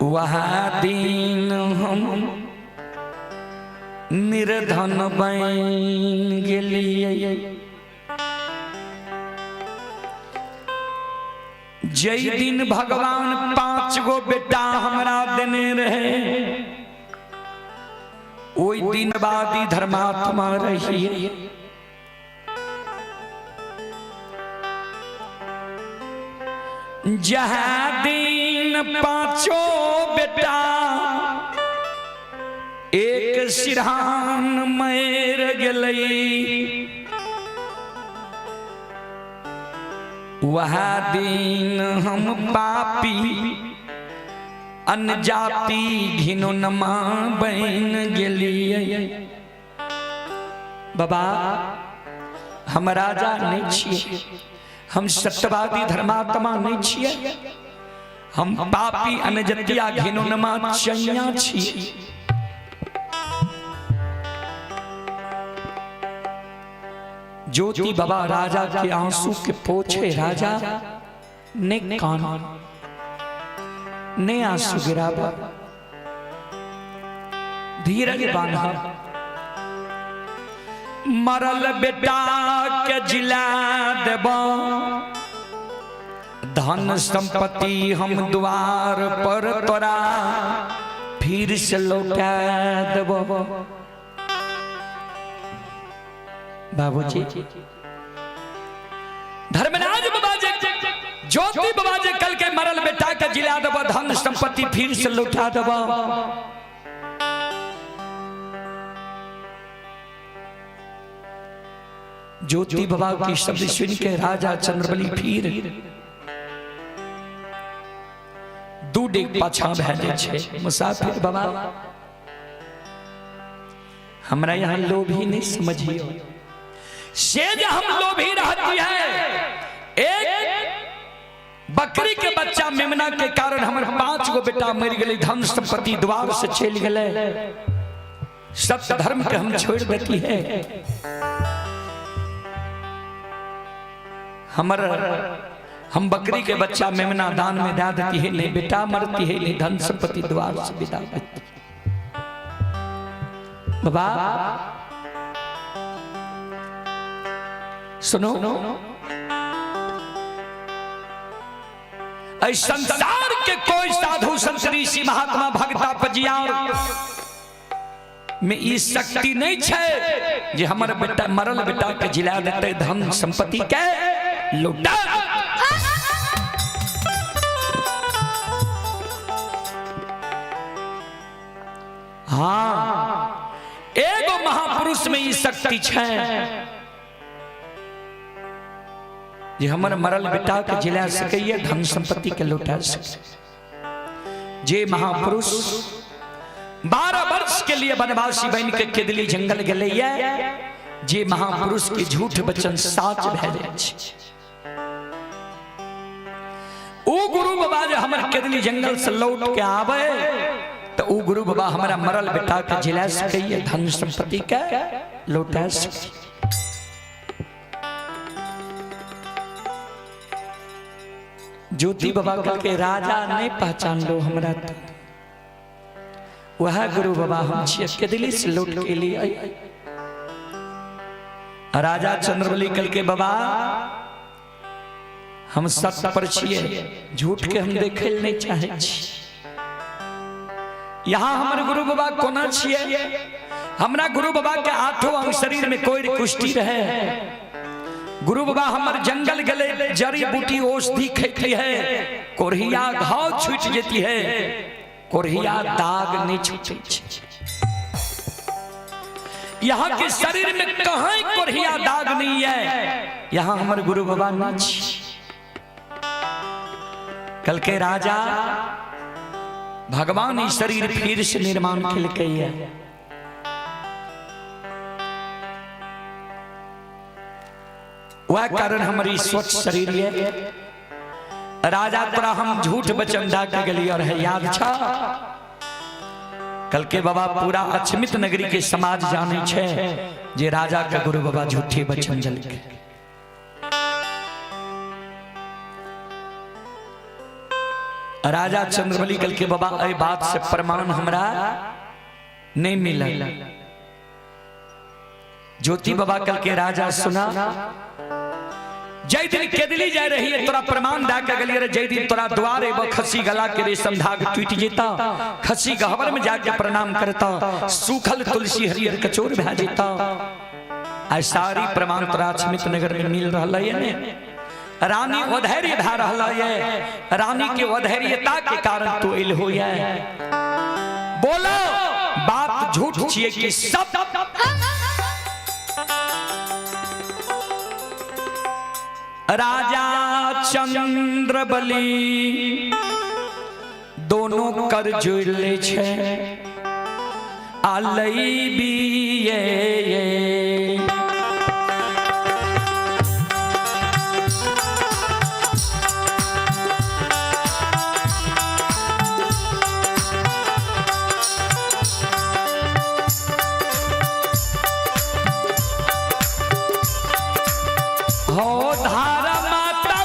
वहाँ दिन हम निर्धन बन गेलिए। जय दिन भगवान 5 गो बेटा हमरा देने रहे, ओई दिन बादी धर्मात्मा रही। जहाँ दिन 5 बेटा एक सिरहान मर गई, वह दिन हम पापी अनजाति घिनोनमा बन गेलिए। बाबा हम राजा नहीं छिए, हम सत्यवादी धर्मात्मा नहीं छिए, हम पापी अनजतिया घिनोनमा चैया छिए। ज्योति बाबा राजा के आंसू के पोछे राजा ने कान ने आंसू गिरावा, धीरज बांधा। मरल बेटा के जिला देबो, धन संपत्ति हम द्वार पर तोरा फिर से लौटा देबो। बाबूजी धर्मराज बाबा जी, ज्योति बाबा जी कल के मरल बेटा के जिला देबो, धन संपत्ति फिर से लौटा देबो। ज्योति बाबा की शब्द सुन के राजा चंद्रबली फिर दू डेग पाछा भेजे छे। मुसाफिर बाबा हमरा यहाँ लोभी नहीं समझियो, सेज हम लोभी रहती है। एक बकरी के बच्चा मेमना के कारण हमारे 5 गो बेटा मर गए, धन संपत्ति द्वार से चल गए, सत्य धर्म के हम छोड़ देती है। हम बकरी के बच्चा मेमना दान में दे देती है, नहीं बेटा मरती है, नहीं धन संपत्ति द्वार से विदा देती। बाबा सुनो, संसार के कोई साधु संत ऋषि महात्मा भक्ता पजियार में इस शक्ति नहीं छे जे हमर बेटा मरल बेटा के जिला देते, धन संपत्ति के लुटा। हाँ, एगो महापुरुष में इस शक्ति छे जे हमर मरल बेटा के जिला सके, धन संपत्ति के लौटा सके। जे महापुरुष 12 वर्ष के लिए वनवासी बन के केदली जंगल गले, जे महापुरुष के झूठ वचन साच भेजे छे। ओ गुरु बाबा जे हमर केदली जंगल से लौट के आवे, तो ओ गुरु बाबा हमारा मरल बेटा के जिला सके, धन संपत्ति के लौटा सके। ज्योति बाबा कल के राजा नहीं पहचान लो हमरा, वह गुरु बाबा हम छिए, केदली से लौट के लिए। राजा चंद्रबली कल के बाबा हम सत्य पर छिए, झूठ के हम देखे नहीं चाहे छी। यहाँ हमारे गुरु बाबा कोना छिए, हमरा गुरु बाबा के 8 अंग शरीर में कोई कुष्ठी रहे। गुरु बाबा हमारे जंगल गले, जड़ी बूटी औषधि खेती है, कोरहिया घाव छूट जाती है, कोरहिया दाग नहीं छूटे। यहाँ के शरीर में कहीं कोरहिया दाग नहीं है, यहाँ हमारे गुरु बाबा नाच। कल के राजा भगवान ही शरीर फिर से निर्माण खिल के है। वह कारण हमारी स्वच्छ शरीर है। राजा तोरा हम झूठ वचन दा के गली और है याद छा। कल के बाबा पूरा अक्षमित नगरी के समाज जाने छे जे राजा के गुरु बाबा झूठे वचन जल के। राजा चंद्रबली कल के बाबा ए बात से प्रमाण हमरा नहीं मिला। ज्योति बाबा कल के राजा सुना जय दिन केदली जा रही है तोरा प्रमाण दा के गलिए रे। जय दिन तोरा द्वारे वो खसी गला के रेशम धाग टूट जेता। खसी गहवर में जाके प्रणाम करता। सूखल तुलसी हरियर कचोर भा जेता। आई सारी प्रमाण तोरा अक्षमित नगर में मिल रहा है ने। रानी अधैर्य भा रहा है। रानी के अधैर्यता के कारण तो इल हो है। बोलो बात झूठ छिए कि सब राजा चंद्रबली दोनों कर जोड़ ले छे आलई भी ये। हो धारा माता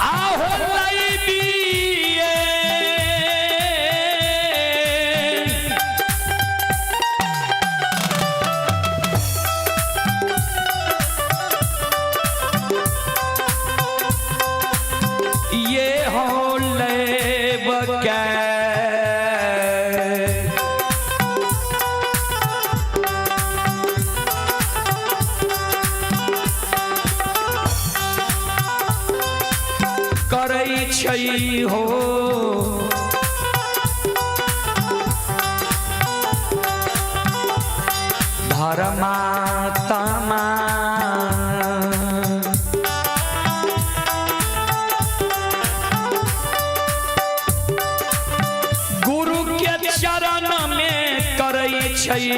आहो लाई बिये। ये हो ले बकै करई छई हो। धर्मात्मा गुरु के चरण में करई छई।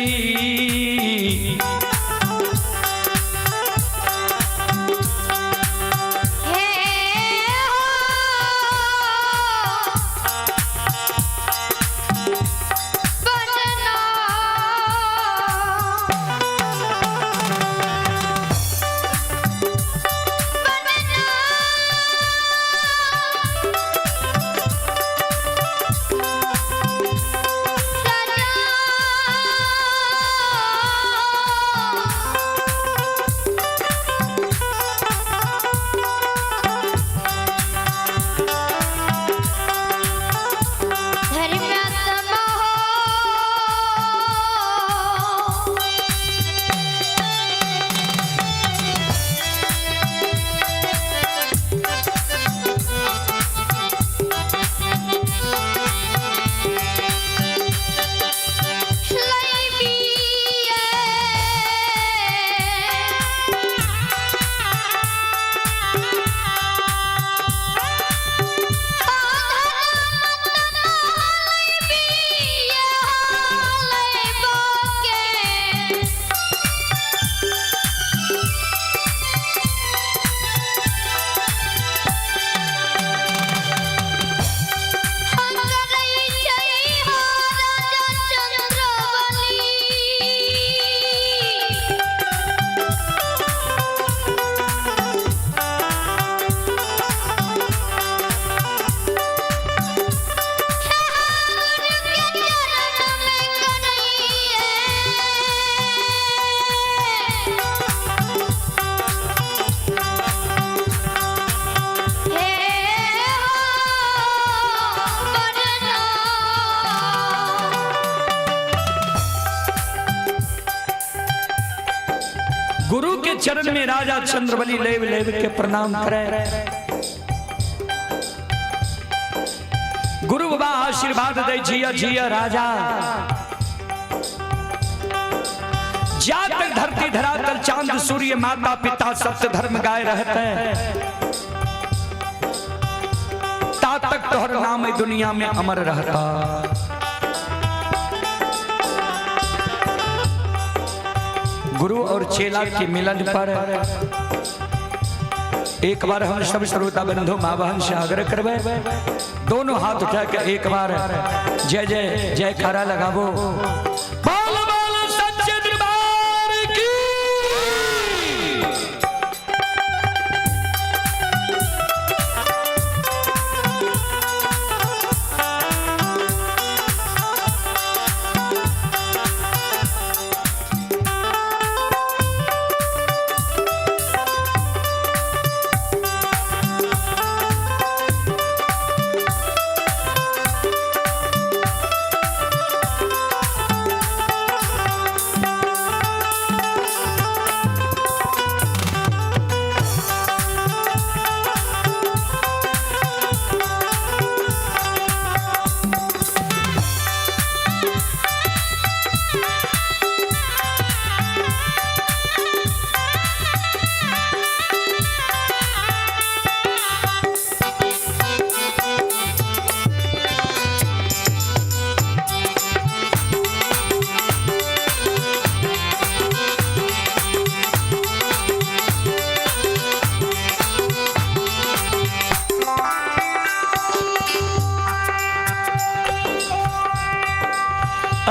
गुरु के चरण में राजा चंद्रबली लेव लेव के प्रणाम करे। गुरु बाबा आशीर्वाद दे जिया जिया राजा। जा तक धरती धरातल चांद सूर्य माता पिता सत्य धर्म गाय रहते हैं, ता तक तोहर नाम दुनिया में अमर रहता। गुरु और चेला के मिलन पर एक बार हम सब श्रोता बंधु माँ बहन से आग्रह करबे, दोनों हाथ उठा के एक बार जय जय जयकारा लगावो। बोल बोल सच्चे दरबार की।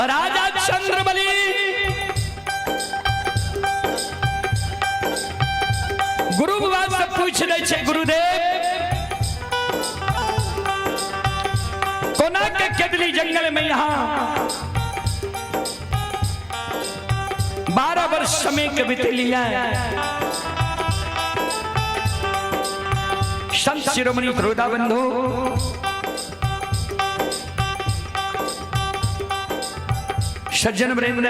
राजा चंद्रबली गुरु बाबा से पूछ रहे छे, गुरुदेव कोना के केदली जंगल में यहाँ 12 वर्ष समय के बीत लिया। संत शिरोमणि श्रोता बंधु सज्जन वृंद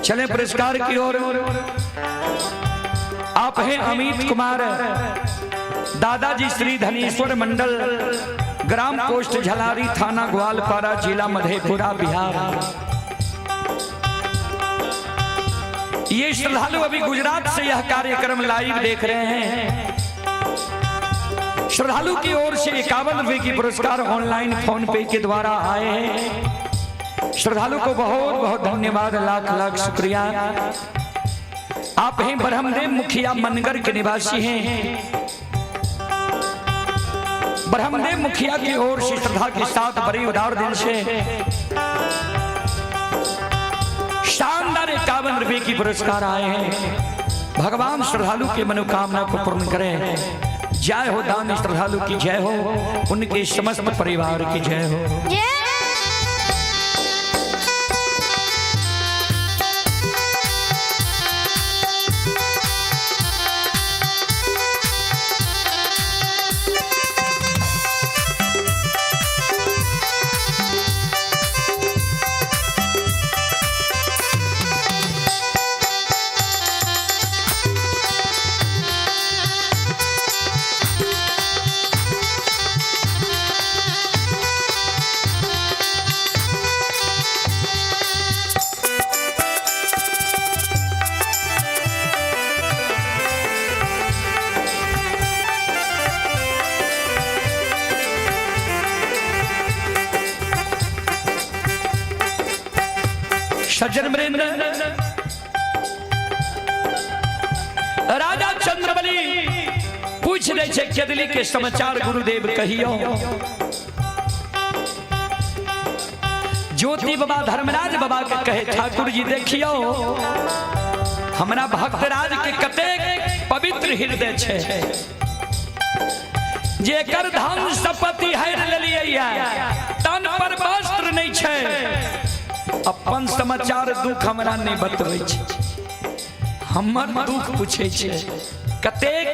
चले पुरस्कार की ओर। आप हैं अमित कुमार, दादाजी श्री धनेश्वर मंडल, ग्राम पोस्ट झलारी, थाना ग्वालपारा, जिला मधेपुरा, बिहार। ये श्रद्धालु अभी गुजरात से यह कार्यक्रम लाइव देख रहे हैं। श्रद्धालु की ओर से 51 रुपए की पुरस्कार ऑनलाइन फोन पे के द्वारा आए हैं। श्रद्धालु को बहुत बहुत धन्यवाद, लाख लाख शुक्रिया। आप हैं ब्रह्मदेव मुखिया, मनगर के निवासी हैं। ब्रह्मदेव मुखिया की ओर से श्रद्धा के साथ बड़े उदार दिल से शानदार 51 रुपए की पुरस्कार आए हैं। भगवान श्रद्धालु के मनोकामना को पूर्ण करें। जय हो दान श्रद्धालु की जय हो, उनके समस्त परिवार की जय हो। सज्जन वृंद, राजा चंद्रबली पूछ रहे छे केदली के समाचार गुरुदेव कहियो। ज्योति बाबा धर्मराज बाबा के कहे, ठाकुर जी देखियो हमरा भक्तराज के कतेक पवित्र हृदय छे, जेकर धन संपत्ति हर लेलिए, तन पर वस्त्र नहीं छे, अपन समाचार दुख हमरा नहीं बतबै छे, हमर दुख पूछे छे, कतेक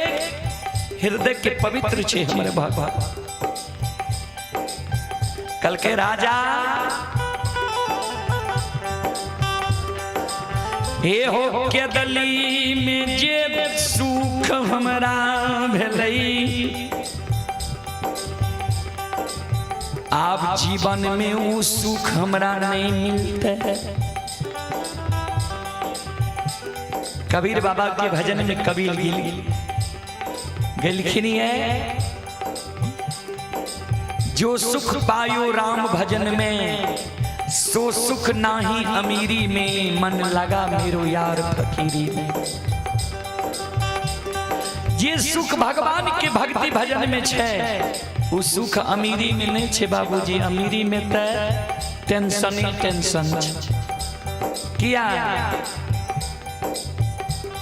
हृदय के पवित्र छे हमर बाबा। कल के राजा हे हो केदली में जे सुख हमरा भेलई, आप जीवन में वो सुख हमरा नहीं मिलते। कबीर बाबा के भजन में कबीर गिलखिनी है, जो सुख पायो राम भजन में, सो सुख नाही अमीरी में, मन लगा मेरो यार फकीरी में। ये सुख भगवान के भक्ति भजन में छे, वो सुख अमीरी में नहीं छे बाबूजी। अमीरी में तो टेंशन ही टेंशन किया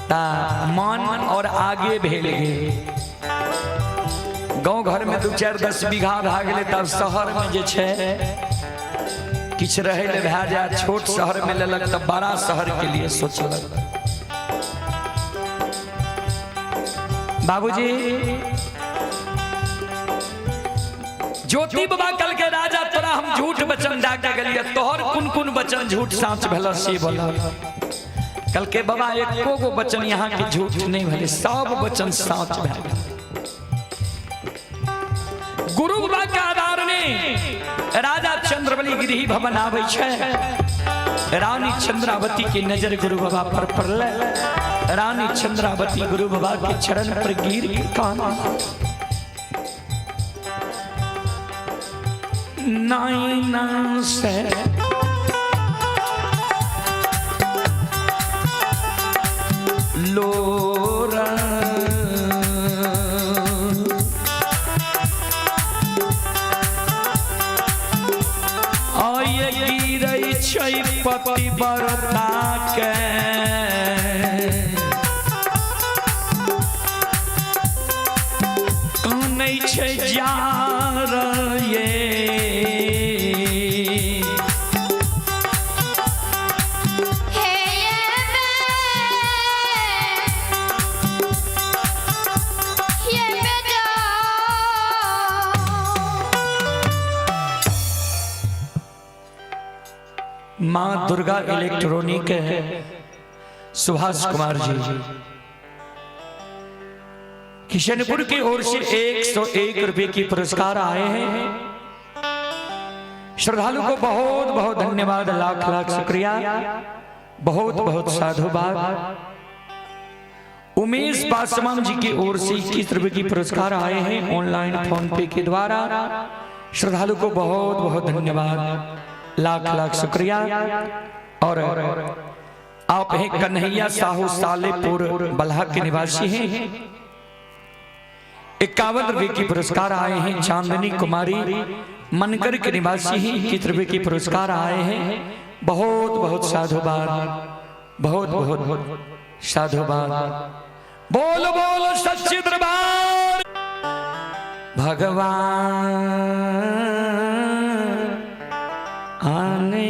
ता मन और आगे भेल गे। गाँव घर में 2-4-10 बीघा भा गए, तब शहर में जे छे किछ रहे ले भा जाए, छोट शहर में लेलक तब बड़ा शहर के लिए सोचलक। बाबूजी ज्योति बाबा कल के राजा तोरा हम झूठ वचन दे के गलिए, तोहर कुन वचन झूठ साँच भेल से बोला। कल के बाबा एको गो वचन यहाँ के झूठ नहीं भेले, सब वचन साँच भेल। गुरु बाबा के आधार ने राजा चंद्रबली गिरही भवन आवे छे। रानी चंद्रावती की नजर गुरु बाबा पर पड़ल। रानी चंद्रावती गुरु बाबा के चरण पर गिर के काना, नैना से लोरा आये गिरै छै पतिव्रता के, कानै छै जार ये माँ दुर्गा इलेक्ट्रॉनिक है सुभाष कुमार जी किशनपुर की ओर से 101 रुपए की पुरस्कार आए हैं। श्रद्धालु को बहुत बहुत धन्यवाद, लाख लाख शुक्रिया, बहुत बहुत साधुवाद। उमेश पासवान जी की ओर से 21 रुपए की पुरस्कार आए हैं ऑनलाइन फोन पे के द्वारा। श्रद्धालु को बहुत बहुत धन्यवाद, लाख लाख शुक्रिया। और आप हैं कन्हैया साहू सालेपुर बल्हा के निवासी हैं, 51 रुपए की पुरस्कार आए हैं। चांदनी कुमारी मनकर के निवासी हैं, 21 रुपए की पुरस्कार आए हैं। बहुत बहुत साधुवाद, बहुत बहुत साधुवाद। बोल बोल सच्चे दरबार भगवान आने